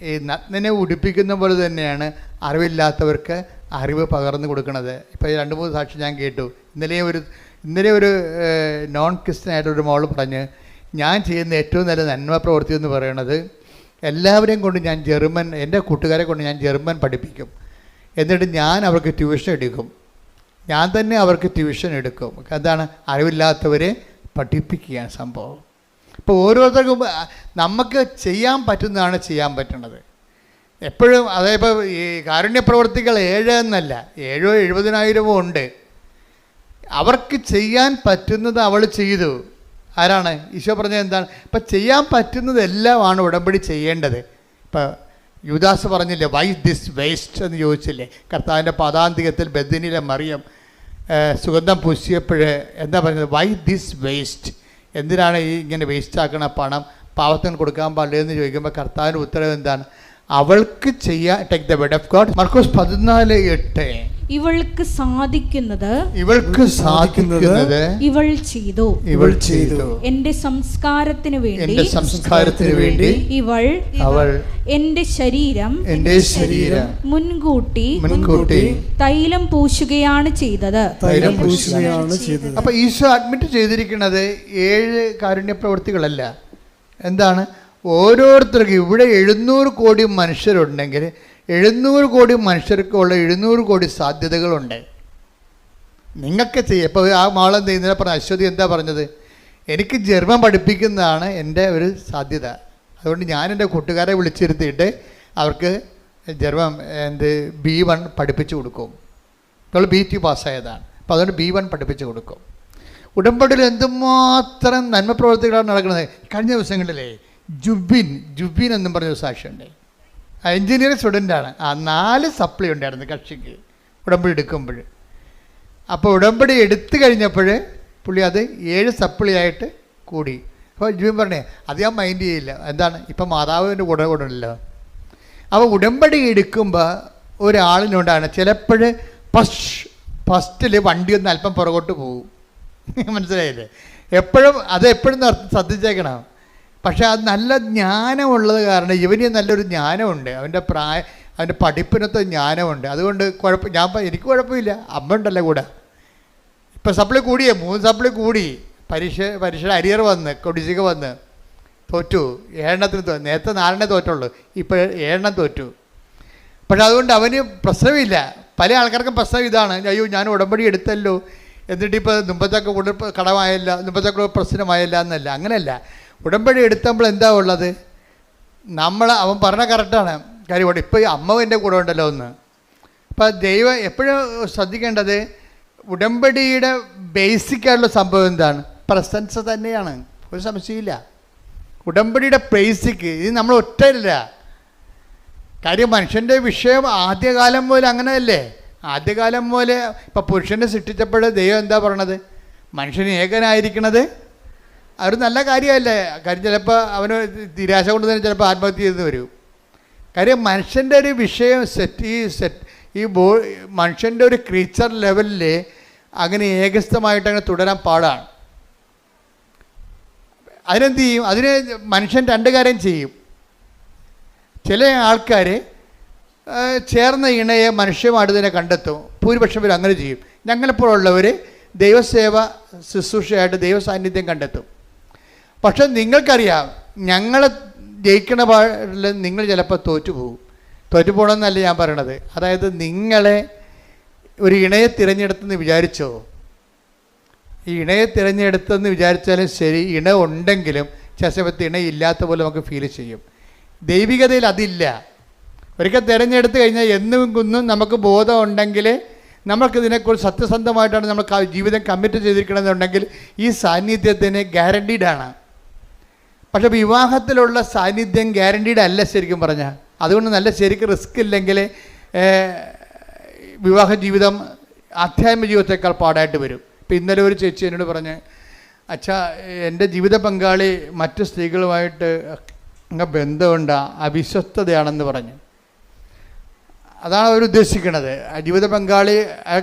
ഈ നഗ്നനെ ഉടുപ്പിക്കുന്ന പോലെ തന്നെയാണ് അറിവില്ലാത്തവർക്ക് അറിവ് പകർന്നു കൊടുക്കുന്നത്. ഇപ്പോൾ 2-3 സാക്ഷി ഞാൻ കേട്ടു. ഇന്നലെ ഒരു നോൺ ക്രിസ്ത്യനായിട്ടൊരു മോൾ പറഞ്ഞ്, ഞാൻ ചെയ്യുന്ന ഏറ്റവും നല്ല നന്മ പ്രവൃത്തി എന്ന് പറയുന്നത് എല്ലാവരെയും കൊണ്ട് ഞാൻ എൻ്റെ കൂട്ടുകാരെ കൊണ്ട് ഞാൻ ജർമ്മൻ പഠിപ്പിക്കും. എന്നിട്ട് ഞാൻ അവർക്ക് ട്യൂഷൻ എടുക്കും. ഞാൻ തന്നെ അവർക്ക് ട്യൂഷൻ എടുക്കും. എന്താണ്? അറിവില്ലാത്തവരെ പഠിപ്പിക്കുകയാണ് സംഭവം. ഇപ്പോൾ ഓരോരുത്തർക്കും നമുക്ക് ചെയ്യാൻ പറ്റുന്നതാണ് ചെയ്യാൻ പറ്റുന്നത് എപ്പോഴും. അതേപോലെ ഈ കാരുണ്യ പ്രവർത്തികൾ 7 എന്നല്ല, 7,000 70,000 ഉണ്ട്. അവർക്ക് ചെയ്യാൻ പറ്റുന്നത് അവൾ ചെയ്തു. ആരാണ്? ഈശോ പറഞ്ഞത് എന്താണ്? ഇപ്പം ചെയ്യാൻ പറ്റുന്നതെല്ലാമാണ് ഉടമ്പടി ചെയ്യേണ്ടത്. ഇപ്പം യൂദാസ് പറഞ്ഞില്ലേ, വൈ ദിസ് വേസ്റ്റ് എന്ന് ചോദിച്ചില്ലേ? കർത്താവിൻ്റെ പദാന്തികത്തിൽ ബെഥനിയിലെ മറിയം സുഗന്ധം പൂശിയപ്പോൾ എന്താ പറയുന്നത്? Why this waste? എന്തിനാണ് ഈ ഇങ്ങനെ വേസ്റ്റ് ആക്കണ പണം? പാവത്തിന് കൊടുക്കാൻ പാടില്ല എന്ന് ചോദിക്കുമ്പോൾ കർത്താവിൻ്റെ ഉത്തരവ് എന്താണ്? അവൾക്ക് ചെയ്യാൻ take the word of God. മർക്കോസ് 14:8 ഇവൾക്ക് സാധിക്കുന്നത് ഇവൾ ചെയ്തു. എന്റെ സംസ്കാരത്തിന് വേണ്ടി ഇവൾ എന്റെ ശരീരം മുൻകൂട്ടി തൈലം പൂശുകയാണ് ചെയ്തത്. അപ്പൊ ഈശോ അഡ്മിറ്റ് ചെയ്തിരിക്കുന്നത് 7 കാരുണ്യ പ്രവൃത്തികളല്ല. എന്താണ്? ഓരോരുത്തർക്കും ഇവിടെ 700 കോടി മനുഷ്യരുണ്ടെങ്കിൽ 700 കോടി മനുഷ്യർക്കുള്ള 700 കോടി സാധ്യതകളുണ്ട്. നിങ്ങൾക്ക് ചെയ്യാം. ഇപ്പോൾ ആ മാളെന്ത് ചെയ്യുന്നതിനെ പറഞ്ഞ അശ്വതി എന്താ പറഞ്ഞത്? എനിക്ക് ജർമ്മൻ പഠിപ്പിക്കുന്നതാണ് എൻ്റെ ഒരു സാധ്യത. അതുകൊണ്ട് ഞാൻ എൻ്റെ കൂട്ടുകാരെ വിളിച്ചിരുത്തിയിട്ട് അവർക്ക് ജർമ്മൻ B1 പഠിപ്പിച്ചു കൊടുക്കും. നമ്മൾ B2 പാസ്സായതാണ്. അപ്പോൾ അതുകൊണ്ട് B1 പഠിപ്പിച്ചു കൊടുക്കും. ഉടമ്പടിയിൽ എന്തുമാത്രം നന്മ പ്രവർത്തികളാണ് നടക്കുന്നത്. കഴിഞ്ഞ ദിവസങ്ങളിലേ ജുബിൻ എന്നും പറഞ്ഞൊരു സാക്ഷിയുണ്ട്. എൻജിനീയറിംഗ് സ്റ്റുഡൻ്റാണ്. 4 സപ്ലി ഉണ്ടായിരുന്നു കക്ഷിക്ക് ഉടമ്പടി എടുക്കുമ്പോൾ. അപ്പോൾ ഉടമ്പടി എടുത്തു കഴിഞ്ഞപ്പോൾ പുള്ളി അത് 7 സപ്ലി ആയിട്ട് കൂടി. അപ്പോൾ ജുബിൻ പറഞ്ഞേ അത് ഞാൻ മൈൻഡ് ചെയ്യില്ല. എന്താണ്? ഇപ്പം മാതാവിൻ്റെ കൂടെ ഉണ്ടല്ലോ. അപ്പോൾ ഉടമ്പടി എടുക്കുമ്പോൾ ഒരാളിനോടാണ് ചിലപ്പോൾ ഫസ്റ്റിൽ വണ്ടി ഒന്ന് അല്പം പുറകോട്ട് പോകും. മനസ്സിലായില്ലേ? എപ്പോഴും ശ്രദ്ധിച്ചേക്കണം. പക്ഷേ അത് നല്ല ജ്ഞാനമുള്ളത് കാരണം ഇവന് നല്ലൊരു ജ്ഞാനമുണ്ട്, അവൻ്റെ പഠിപ്പിനത്തെ ജ്ഞാനമുണ്ട്. അതുകൊണ്ട് എനിക്ക് കുഴപ്പമില്ല. അമ്മ ഉണ്ടല്ലോ കൂടെ. ഇപ്പം സപ്ലി കൂടിയേ, 3 സപ്ലി കൂടി. പരീക്ഷയുടെ അരിയർ വന്ന് കൊടിശിക വന്ന് തോറ്റു. 7 നേരത്തെ 4 തോറ്റുള്ളൂ, ഇപ്പോൾ 7 തോറ്റു. പക്ഷെ അതുകൊണ്ട് അവന് പ്രശ്നമില്ല. പല ആൾക്കാർക്കും പ്രശ്നം ഇതാണ്, അയ്യോ ഞാൻ ഉടമ്പടി എടുത്തല്ലോ, എന്നിട്ടിപ്പോൾ മുമ്പത്തൊക്കെ കടമായല്ല, മുമ്പത്തൊക്കെ പ്രശ്നമായല്ല എന്നല്ല. അങ്ങനെയല്ല. ഉടമ്പടി എടുത്തപ്പോൾ എന്താ ഉള്ളത്? അവൻ പറഞ്ഞ കറക്റ്റാണ് കാര്യം. ഇപ്പോൾ അമ്മ എൻ്റെ കൂടെ ഉണ്ടല്ലോ ഒന്ന്. അപ്പം ദൈവം എപ്പോഴും ശ്രദ്ധിക്കേണ്ടത് ഉടമ്പടിയുടെ ബേസിക്കായിട്ടുള്ള സംഭവം എന്താണ്? പ്രസൻസ് തന്നെയാണ്, ഒരു സംശയമില്ല. ഉടമ്പടിയുടെ ബേസിക്ക് ഇത് നമ്മൾ ഒറ്റയില്ല. കാര്യം മനുഷ്യൻ്റെ വിഷയം ആദ്യകാലം പോലെ അങ്ങനെയല്ലേ. ആദ്യകാലം പോലെ ഇപ്പം പുരുഷനെ സൃഷ്ടിച്ചപ്പോൾ ദൈവം എന്താ പറയണത്? മനുഷ്യന് ഏകനായിരിക്കണത് അതൊരു നല്ല കാര്യമല്ലേ. കാര്യം ചിലപ്പോൾ അവന് നിരാശ കൊണ്ട് തന്നെ ചിലപ്പോൾ ആത്മഹത്യ ചെയ്ത് വരും. കാര്യം മനുഷ്യൻ്റെ ഒരു വിഷയം മനുഷ്യൻ്റെ ഒരു ക്രീച്ചർ ലെവലിൽ അങ്ങനെ ഏകസ്ഥമായിട്ട് അങ്ങനെ തുടരാൻ പാടാണ്. അതിനെന്ത് ചെയ്യും? അതിന് മനുഷ്യൻ 2 കാര്യം ചെയ്യും. ചില ആൾക്കാർ ചേർന്ന ഇണയെ മനുഷ്യമായിട്ട് തന്നെ കണ്ടെത്തും. ഭൂരിപക്ഷം പേര് അങ്ങനെ ചെയ്യും. ഞങ്ങളെപ്പോഴുള്ളവർ ദൈവസേവ ശുശ്രൂഷയായിട്ട് ദൈവ സാന്നിധ്യം കണ്ടെത്തും. പക്ഷെ നിങ്ങൾക്കറിയാം, ഞങ്ങളെ ജയിക്കണ പാടിൽ നിങ്ങൾ ചിലപ്പോൾ തോറ്റു പോകണമെന്നല്ല ഞാൻ പറയണത്. അതായത് നിങ്ങളെ ഒരു ഇണയെ തിരഞ്ഞെടുത്തെന്ന് വിചാരിച്ചോ, ഈ ഇണയെ തിരഞ്ഞെടുത്തെന്ന് വിചാരിച്ചാലും ശരി, ഇണ ഉണ്ടെങ്കിലും ചില സമയത്ത് ഇണയില്ലാത്ത പോലെ നമുക്ക് ഫീൽ ചെയ്യും. ദൈവികതയിൽ അതില്ല. ഒരിക്കൽ തിരഞ്ഞെടുത്ത് കഴിഞ്ഞാൽ എന്നും കുന്നും നമുക്ക് ബോധം ഉണ്ടെങ്കിൽ നമുക്കിതിനെക്കുറിച്ച് സത്യസന്ധമായിട്ടാണ് നമ്മൾ ജീവിതം കമ്മിറ്റ് ചെയ്തിരിക്കണമെന്നുണ്ടെങ്കിൽ ഈ സാന്നിധ്യത്തിന് ഗ്യാരണ്ടീഡാണ്. പക്ഷേ വിവാഹത്തിലുള്ള സാന്നിധ്യം ഗ്യാരണ്ടീഡ് അല്ല ശരിക്കും പറഞ്ഞാൽ. അതുകൊണ്ട് നല്ല ശരിക്കും റിസ്ക് ഇല്ലെങ്കിൽ വിവാഹ ജീവിതം ആധ്യാത്മിക ജീവിതത്തേക്കാൾ പാടായിട്ട് വരും. ഇപ്പം ഇന്നലെ ഒരു ചേച്ചി എന്നോട് പറഞ്ഞ്, അച്ഛാ എൻ്റെ ജീവിത പങ്കാളി മറ്റ് സ്ത്രീകളുമായിട്ട് ബന്ധമുണ്ട്, അവിശ്വസ്തതയാണെന്ന് പറഞ്ഞു. അതാണ് അവർ ഉദ്ദേശിക്കുന്നത്. ജീവിത പങ്കാളി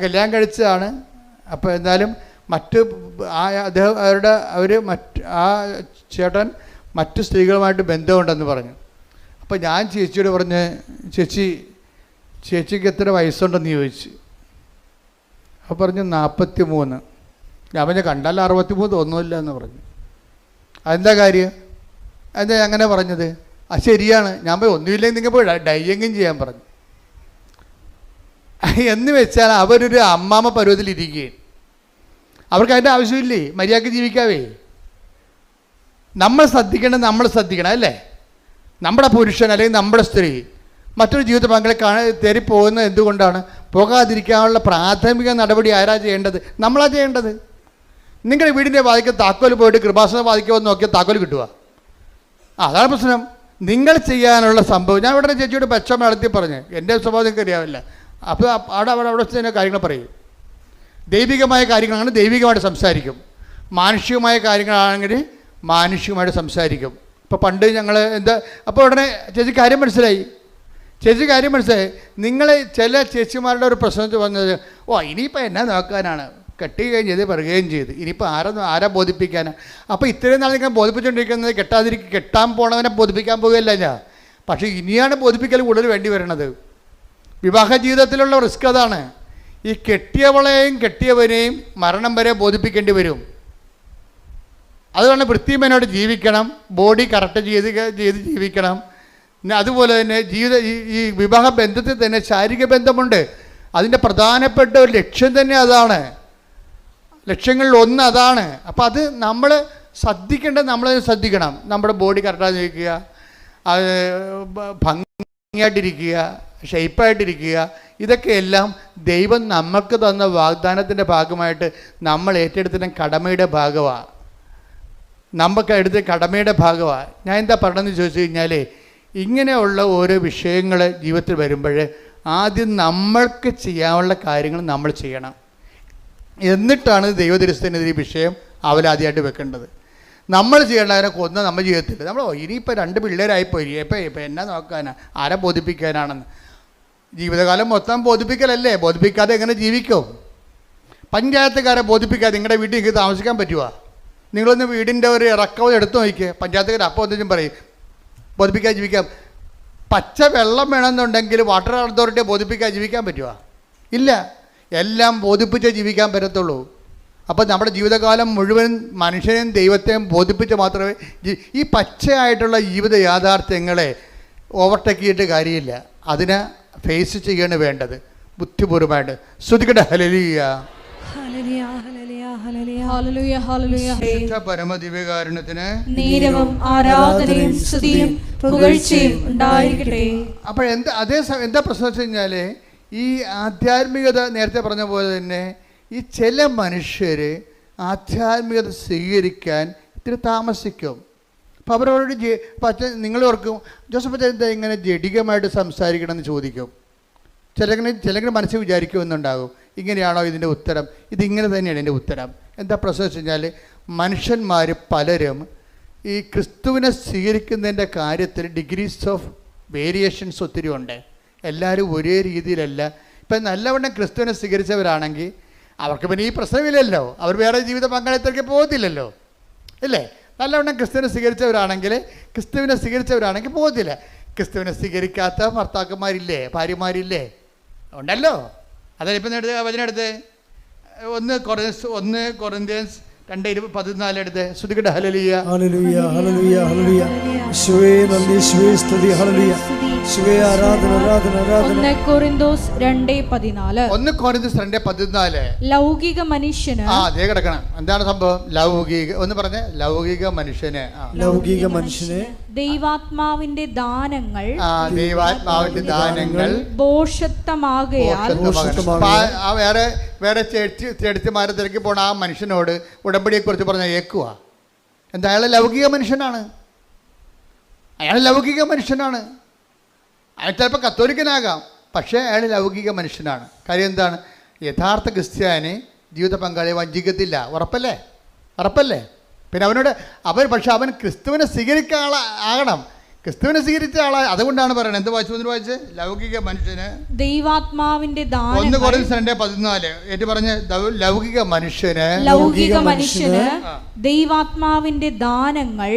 കല്യാണം കഴിച്ചതാണ്. അപ്പോൾ എന്നാലും ആ ചേട്ടൻ മറ്റ് സ്ത്രീകളുമായിട്ട് ബന്ധമുണ്ടെന്ന് പറഞ്ഞു. അപ്പോൾ ഞാൻ ചേച്ചിയോട് പറഞ്ഞ്, ചേച്ചിക്ക് എത്ര വയസ്സുണ്ടെന്ന് ചോദിച്ചു. അപ്പോൾ പറഞ്ഞു 43. ഞാൻ പറഞ്ഞ കണ്ടാൽ 63 തോന്നുന്നില്ല എന്ന് പറഞ്ഞു. അതെന്താ കാര്യം? എന്താ അങ്ങനെ പറഞ്ഞത്? ശരിയാണ്. ഞാൻ പോയി ഒന്നുമില്ലെങ്കിൽ നിങ്ങൾ പോയി ഡൈയെങ്കിലും ചെയ്യാൻ പറഞ്ഞു. എന്ന് വെച്ചാൽ അവരൊരു അമ്മാമ്മ പരുവത്തിലിരിക്കുകയും അവർക്ക് അതിൻ്റെ ആവശ്യമില്ലേ, മര്യാദയ്ക്ക് ജീവിക്കാവേ. നമ്മൾ ശ്രദ്ധിക്കണം അല്ലേ? നമ്മുടെ പുരുഷൻ അല്ലെങ്കിൽ നമ്മുടെ സ്ത്രീ മറ്റൊരു ജീവിത പങ്കാളി തേടി പോകുന്നത് എന്തുകൊണ്ടാണ്? പോകാതിരിക്കാനുള്ള പ്രാഥമിക നടപടി ആരാ ചെയ്യേണ്ടത്? നമ്മളാ ചെയ്യേണ്ടത്. നിങ്ങളുടെ വീടിൻ്റെ വാതിക്ക് താക്കോൽ പോയിട്ട് കൃപാസന വാതിക്ക് വന്ന് നോക്കിയാൽ താക്കോൽ കിട്ടുക. അതാണ് പ്രശ്നം. നിങ്ങൾ ചെയ്യാനുള്ള സംഭവം ഞാൻ ഇവിടെ ചേച്ചിയോട് പച്ചമ നടത്തി പറഞ്ഞു. എൻ്റെ സ്വഭാവം നിങ്ങൾക്ക് അറിയാവില്ല. അപ്പോൾ അവിടെ തന്നെ കാര്യങ്ങൾ പറയും. ദൈവികമായ കാര്യങ്ങളാണ് ദൈവികമായിട്ട് സംസാരിക്കും, മാനുഷികമായ കാര്യങ്ങളാണെങ്കിൽ മാനുഷികമായിട്ട് സംസാരിക്കും. ഇപ്പോൾ പണ്ട് ഞങ്ങൾ അപ്പോൾ ഉടനെ ചേച്ചി കാര്യം മനസ്സിലായി. നിങ്ങൾ ചില ചേച്ചിമാരുടെ ഒരു പ്രശ്നം വന്നത്, ഇനിയിപ്പോൾ എന്നാ നോക്കാനാണ്, കെട്ടി കഴിഞ്ഞത് പറയുകയും ചെയ്ത്, ഇനിയിപ്പോൾ ആരാ ബോധിപ്പിക്കാനാണ്? അപ്പോൾ ഇത്രയും നാൾ നിങ്ങൾ ബോധിപ്പിച്ചുകൊണ്ടിരിക്കുന്നത് കെട്ടാൻ പോണവനെ ബോധിപ്പിക്കാൻ പോകുകയല്ല ഞാൻ. പക്ഷേ ഇനിയാണ് ബോധിപ്പിക്കൽ കൂടുതൽ വേണ്ടി വരണത്. വിവാഹ ജീവിതത്തിലുള്ള റിസ്ക് അതാണ്. ഈ കെട്ടിയവളെയും കെട്ടിയവനെയും മരണം വരെ ബോധിപ്പിക്കേണ്ടി വരും. അതുകൊണ്ട് വൃത്തിമേനോട് ജീവിക്കണം, ബോഡി കറക്റ്റ് ചെയ്ത് ജീവിക്കണം. അതുപോലെ തന്നെ ഈ വിവാഹ ബന്ധത്തിൽ തന്നെ ശാരീരിക ബന്ധമുണ്ട്. അതിൻ്റെ പ്രധാനപ്പെട്ട ഒരു ലക്ഷ്യം തന്നെ അതാണ്. ലക്ഷ്യങ്ങളിൽ ഒന്ന് അതാണ്. അപ്പോൾ അത് നമ്മൾ ശ്രദ്ധിക്കണം. നമ്മുടെ ബോഡി കറക്റ്റായി നിൽക്കുക, അത് ഭംഗിയായിട്ടിരിക്കുക, ഷെയ്പ്പായിട്ടിരിക്കുക. ഇതൊക്കെയെല്ലാം ദൈവം നമുക്ക് തന്ന വാഗ്ദാനത്തിൻ്റെ ഭാഗമായിട്ട് നമ്മൾ ഏറ്റെടുത്തിട്ട് കടമയുടെ ഭാഗമാണ്. ഞാൻ എന്താ പറയണമെന്ന് ചോദിച്ചു കഴിഞ്ഞാൽ, ഇങ്ങനെയുള്ള ഓരോ വിഷയങ്ങൾ ജീവിതത്തിൽ വരുമ്പോൾ ആദ്യം നമ്മൾക്ക് ചെയ്യാനുള്ള കാര്യങ്ങൾ നമ്മൾ ചെയ്യണം. എന്നിട്ടാണ് ദൈവദരിസനത്തിൽ ഈ വിഷയം അവലാദ്യമായിട്ട് വെക്കേണ്ടത്. നമ്മൾ ചെയ്യേണ്ടതിനെ കൊന്ന് നമ്മൾ ചെയ്യത്തില്ല. നമ്മൾ ഇനിയിപ്പോൾ 2 പിള്ളേരായിപ്പോയി, ഇപ്പം എന്നാ നോക്കാനാ, ആരെ ബോധിപ്പിക്കാനാണെന്ന്. ജീവിതകാലം മൊത്തം ബോധിപ്പിക്കലല്ലേ? ബോധിപ്പിക്കാതെ എങ്ങനെ ജീവിക്കും? പഞ്ചായത്തുകാരെ ബോധിപ്പിക്കാതെ നിങ്ങളുടെ വീട്ടിൽ നിങ്ങൾക്ക് താമസിക്കാൻ പറ്റുമോ? നിങ്ങളൊന്ന് വീടിൻ്റെ ഒരു ഇറക്കവും എടുത്തു നോക്കിയേ. പഞ്ചായത്തുകാർ അപ്പോൾ ഒന്നും പറയും ബോധിപ്പിക്കാതെ ജീവിക്കാം. പച്ച വെള്ളം വേണമെന്നുണ്ടെങ്കിൽ വാട്ടർ അതോറിറ്റിയെ ബോധിപ്പിക്കാതെ ജീവിക്കാൻ പറ്റുമോ? ഇല്ല. എല്ലാം ബോധിപ്പിച്ചേ ജീവിക്കാൻ പറ്റത്തുള്ളൂ. അപ്പോൾ നമ്മുടെ ജീവിതകാലം മുഴുവൻ മനുഷ്യനെയും ദൈവത്തെയും ബോധിപ്പിച്ച് മാത്രമേ ഈ പച്ചയായിട്ടുള്ള ജീവിത യാഥാർത്ഥ്യങ്ങളെ ഓവർടേക്ക് ചെയ്തിട്ട് കാര്യമില്ല. അതിനെ ഫേസ് ചെയ്യാണ് വേണ്ടത് ബുദ്ധിപൂർവമായിട്ട്. ശ്രുതിക്കട്ടെ ഹല്ലേലൂയ. പരമദിവ്യകാരുണ്യത്തിന് നേരവും ആരാധനയും സ്തുതിയും പുകഴ്ചയും ഉണ്ടായിരിക്കട്ടെ. അപ്പോൾ എന്താ പ്രശ്നം വെച്ച് കഴിഞ്ഞാൽ, ഈ ആധ്യാത്മികത നേരത്തെ പറഞ്ഞ പോലെ തന്നെ ഈ ചില മനുഷ്യർ ആധ്യാത്മികത സ്വീകരിക്കാൻ ഇത്തിരി താമസിക്കും. അപ്പോൾ അവരോട് നിങ്ങൾ ഓർക്കും, ജോസഫ് എന്താ ഇങ്ങനെ ജഡികമായിട്ട് സംസാരിക്കണമെന്ന് ചോദിക്കും. ചിലങ്ങനെ മനസ്സിൽ വിചാരിക്കുമെന്നുണ്ടാകും, ഇങ്ങനെയാണോ ഇതിൻ്റെ ഉത്തരം? ഇതിങ്ങനെ തന്നെയാണ് ഇതിൻ്റെ ഉത്തരം. എന്താ പ്രശ്നം വെച്ച് കഴിഞ്ഞാൽ, മനുഷ്യന്മാർ പലരും ഈ ക്രിസ്തുവിനെ സ്വീകരിക്കുന്നതിൻ്റെ കാര്യത്തിൽ ഡിഗ്രീസ് ഓഫ് വേരിയേഷൻസ് ഒത്തിരി ഉണ്ട്. എല്ലാവരും ഒരേ രീതിയിലല്ല. ഇപ്പം നല്ലവണ്ണം ക്രിസ്തുവിനെ സ്വീകരിച്ചവരാണെങ്കിൽ അവർക്ക് പിന്നെ ഈ പ്രശ്നമില്ലല്ലോ, അവർ വേറെ ജീവിത പങ്കാളിത്തേക്ക് പോകത്തില്ലല്ലോ, ഇല്ലേ? നല്ലവണ്ണം ക്രിസ്തുവിനെ സ്വീകരിച്ചവരാണെങ്കിൽ പോകത്തില്ല. ക്രിസ്തുവിനെ സ്വീകരിക്കാത്ത ഭർത്താക്കന്മാരില്ലേ, ഭാര്യമാരില്ലേ? ഉണ്ടല്ലോ. അതിലിപ്പം വചനെടുത്ത് 1 കൊറിന്ത്യൻസ് 2:14 എടുത്ത് ശ്രുതിക്കട്ടെ. ഹല്ലേലൂയ ഹല്ലേലൂയ ഹല്ലേലൂയ ഹല്ലേലൂയ. യേശുവേ നന്ദി, യേശുവേ സ്തുതി. ഹല്ലേലൂയ. യേശുവേ ആരാധന ആരാധന ആരാധന. 1 കൊരിന്തോസ് 2:14. ലൗകിക മനുഷ്യന് അതേ കിടക്കണം. എന്താണ് സംഭവം? ലൗകിക ഒന്ന് പറഞ്ഞേ. ലൗകിക മനുഷ്യന് ദൈവാത്മാവിന്റെ ദാനങ്ങൾ ഭോഷത്വമാകയാൽ വേറെ ചെടിച്ചുമാരെ തിരക്കി പോണ ആ മനുഷ്യനോട് ഉടമ്പടിയെക്കുറിച്ച് പറഞ്ഞാൽ ഏക്കുക. എന്താ? അയാൾ ലൗകിക മനുഷ്യനാണ്. അയാൾ ചിലപ്പോൾ കത്തോലിക്കനാകാം, പക്ഷേ അയാൾ ലൗകിക മനുഷ്യനാണ്. കാര്യം എന്താണ്? യഥാർത്ഥ ക്രിസ്ത്യാനി ജീവിത പങ്കാളിയെ വഞ്ചിക്കത്തില്ല. ഉറപ്പല്ലേ? പിന്നെ പക്ഷെ അവൻ ക്രിസ്തുവിനെ സ്വീകരിക്കാൻ ആകണം. ക്രിസ്തുവിനെ സ്വീകരിച്ച ആളാണ്. അതുകൊണ്ടാണ് പറയുന്നത്. എന്ത് വായിച്ച്? ലൗകിക മനുഷ്യന് ദൈവാത്മാവിന്റെ 1 കൊരിന്ത്യൻസ് 2:14 ഏറ്റു പറഞ്ഞ ലൗകിക മനുഷ്യന് ദൈവാത്മാവിന്റെ ദാനങ്ങൾ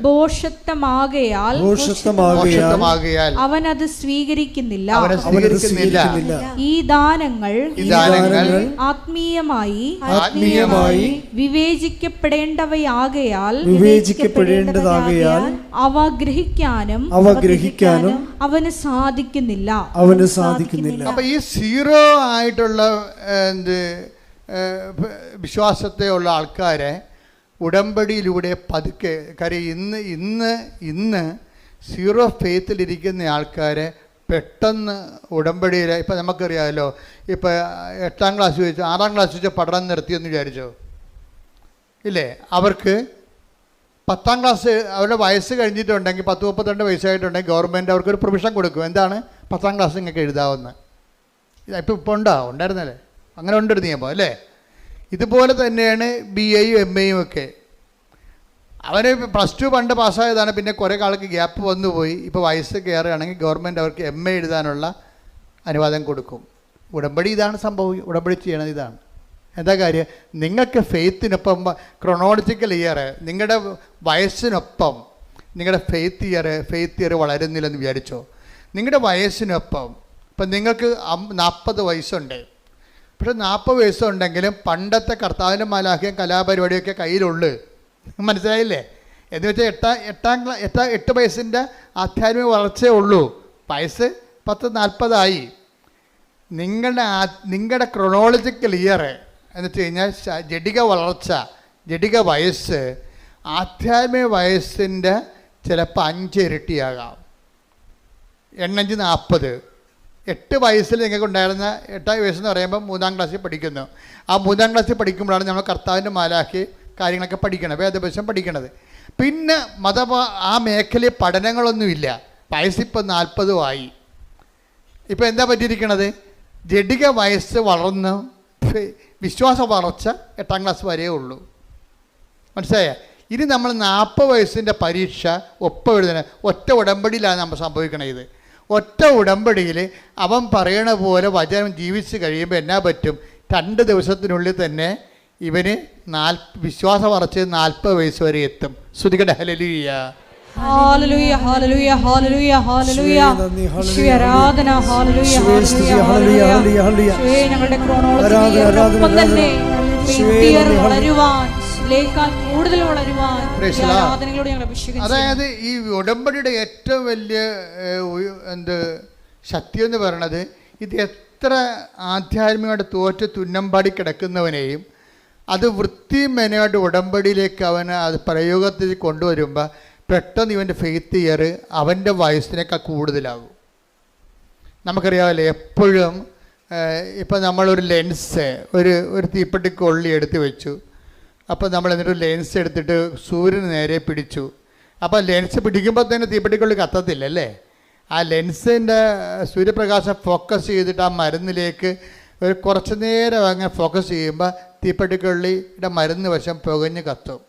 ഭോഷത്വമാകയാൽ അവനത് സ്വീകരിക്കുന്നില്ല. ഈ ദാനങ്ങൾ ആത്മീയമായി വിവേചിക്കപ്പെടേണ്ടവയാകയാൽ അവ ഗ്രഹിക്കാനും അവന് സാധിക്കുന്നില്ല. അപ്പൊ ഈ സീറോ ആയിട്ടുള്ള വിശ്വാസത്തെ ഉള്ള ആൾക്കാരെ ഉടമ്പടിയിലൂടെ പതുക്കെ, കാര്യം ഇന്ന് സീറോ ഫെയ്ത്തിലിരിക്കുന്ന ആൾക്കാരെ പെട്ടെന്ന് ഉടമ്പടിയിൽ, ഇപ്പം നമുക്കറിയാമല്ലോ, ഇപ്പം 8ാം ക്ലാസ് വെച്ച് 6ാം ക്ലാസ് വെച്ച് പഠനം നിർത്തിയെന്ന് വിചാരിച്ചോ, ഇല്ലേ? അവർക്ക് 10ാം ക്ലാസ് അവരുടെ വയസ്സ് കഴിഞ്ഞിട്ടുണ്ടെങ്കിൽ 10-32 വയസ്സായിട്ടുണ്ടെങ്കിൽ ഗവൺമെൻറ് അവർക്കൊരു പ്രൊവിഷൻ കൊടുക്കും. എന്താണ്? 10ാം ക്ലാസ് നിങ്ങൾക്ക് എഴുതാവുന്ന. ഇപ്പോൾ ഉണ്ടായിരുന്നല്ലേ? അങ്ങനെ ഉണ്ടൊരു നിയമം, അല്ലേ? ഇതുപോലെ തന്നെയാണ് BAയും MAയും ഒക്കെ. അവർ +2 പണ്ട് പാസ്സായതാണ്. പിന്നെ കുറേ കാലത്ത് ഗ്യാപ്പ് വന്നുപോയി. ഇപ്പോൾ വയസ്സ് കയറുകയാണെങ്കിൽ ഗവൺമെൻറ് അവർക്ക് MA എഴുതാനുള്ള അനുവാദം കൊടുക്കും. ഉടമ്പടി ഇതാണ് സംഭവം. ഉടമ്പടി ചെയ്യണത് ഇതാണ്. എന്താ കാര്യം? നിങ്ങൾക്ക് ഫെയ്ത്തിനൊപ്പം ക്രൊണോളജിക്കൽ ഇയർ, നിങ്ങളുടെ വയസ്സിനൊപ്പം നിങ്ങളുടെ ഫെയ്ത്ത് ഇയർ വളരുന്നില്ലെന്ന് വിചാരിച്ചോ. നിങ്ങളുടെ വയസ്സിനൊപ്പം ഇപ്പം നിങ്ങൾക്ക് 40 വയസ്സുണ്ട്. പക്ഷെ 40 വയസ്സുണ്ടെങ്കിലും പണ്ടത്തെ കർത്താവിൻ്റെ മാലാഖയും കലാപരിപാടിയൊക്കെ കയ്യിലുള്ളു. മനസ്സിലായില്ലേ? എന്ന് വെച്ചാൽ 8 വയസ്സിൻ്റെ ആധ്യാത്മിക വളർച്ചയേ ഉള്ളൂ. വയസ്സ് 40-40 നിങ്ങളുടെ ക്രൊണോളജിക്കൽ ഇയർ എന്ന് വെച്ച് കഴിഞ്ഞാൽ ജഡിക വളർച്ച, ജഡിക വയസ്സ് ആധ്യാത്മിക വയസ്സിൻ്റെ ചിലപ്പോൾ 5 ഇരട്ടിയാകാം. 8 40. 8 വയസ്സിൽ നിങ്ങൾക്ക് ഉണ്ടായിരുന്ന 8 വയസ്സെന്ന് പറയുമ്പോൾ 3ാം ക്ലാസ്സിൽ പഠിക്കുന്നു. ആ 3ാം ക്ലാസ്സിൽ പഠിക്കുമ്പോഴാണ് നമ്മൾ കർത്താവിൻ്റെ മാലാഖി കാര്യങ്ങളൊക്കെ പഠിക്കണം, വേദപുസ്തകം പഠിക്കണത്. പിന്നെ ആ മേഖലയിൽ പഠനങ്ങളൊന്നുമില്ല. വയസ്സിപ്പോൾ 40 ആയി. ഇപ്പോൾ എന്താ പറ്റിയിരിക്കണത്? ജഡിക വയസ്സ് വളർന്ന് വിശ്വാസ വളർച്ച 8ാം ക്ലാസ് വരെയേ ഉള്ളൂ. മനസ്സിലായ? ഇനി നമ്മൾ 40 വയസ്സിൻ്റെ പരീക്ഷ ഒപ്പം എഴുതുന്ന ഒറ്റ ഉടമ്പടിയിലാണ് നമ്മൾ സംഭവിക്കണത്. ഇത് ഒറ്റ ഉടമ്പടിയിൽ അവൻ പറയണ പോലെ വചനം ജീവിച്ച് കഴിയുമ്പോൾ എന്നാ പറ്റും? 2 ദിവസത്തിനുള്ളിൽ തന്നെ ഇവന് വിശ്വാസം അറച്ച് 40 വയസ്സ് വരെ എത്തും. ശ്രുതികട ഹല്ലേലൂയ. ഹല്ലേലൂയ ഹല്ലേലൂയ ഹല്ലേലൂയ ഹല്ലേലൂയ. യേശുവേ ആരാധന. ഹല്ലേലൂയ ഹല്ലേലൂയ ഹല്ലേലൂയ. യേശുവേ ഞങ്ങളുടെ ക്രോണോളജിയോടൊപ്പം തന്നെ വളരുവാൻ, കൂടുതൽ വളരുവാൻ ആരാധനകളോട് ഞങ്ങൾ അഭിഷേകിക്കുന്നു. അതായത് ഈ ഉടമ്പടിയുടെ ഏറ്റവും വലിയ ശക്തി എന്ന് പറയുന്നത്, ഇത് എത്ര ആധ്യാത്മികമായിട്ട് തോറ്റ് തുന്നമ്പാടി കിടക്കുന്നവനെയും അത് വൃത്തിമെനയായിട്ട് ഉടമ്പടിയിലേക്ക് അവന് അത് പ്രയോഗത്തിൽ കൊണ്ടുവരുമ്പോൾ പെട്ടെന്ന് ഇവൻ്റെ ഫെയ്ത്ത് ഇയർ അവൻ്റെ വയസ്സിനേക്കാൾ കൂടുതലാകും. നമുക്കറിയാമല്ലോ, എപ്പോഴും ഇപ്പം നമ്മളൊരു ലെൻസ് ഒരു തീപ്പെട്ടിക്കൊള്ളി എടുത്ത് വെച്ചു. അപ്പോൾ നമ്മൾ എന്നിട്ട് ലെൻസ് എടുത്തിട്ട് സൂര്യന് നേരെ പിടിച്ചു. അപ്പോൾ ലെൻസ് പിടിക്കുമ്പോൾ തന്നെ തീപ്പെട്ടിക്കൊള്ളി കത്തത്തില്ലല്ലേ? ആ ലെൻസിൻ്റെ സൂര്യപ്രകാശം ഫോക്കസ് ചെയ്തിട്ട് ആ മരുന്നിലേക്ക് ഒരു കുറച്ച് നേരം അങ്ങനെ ഫോക്കസ് ചെയ്യുമ്പോൾ തീപ്പെട്ടിക്കൊള്ളിയുടെ മരുന്ന് വശം പുകഞ്ഞ് കത്തും.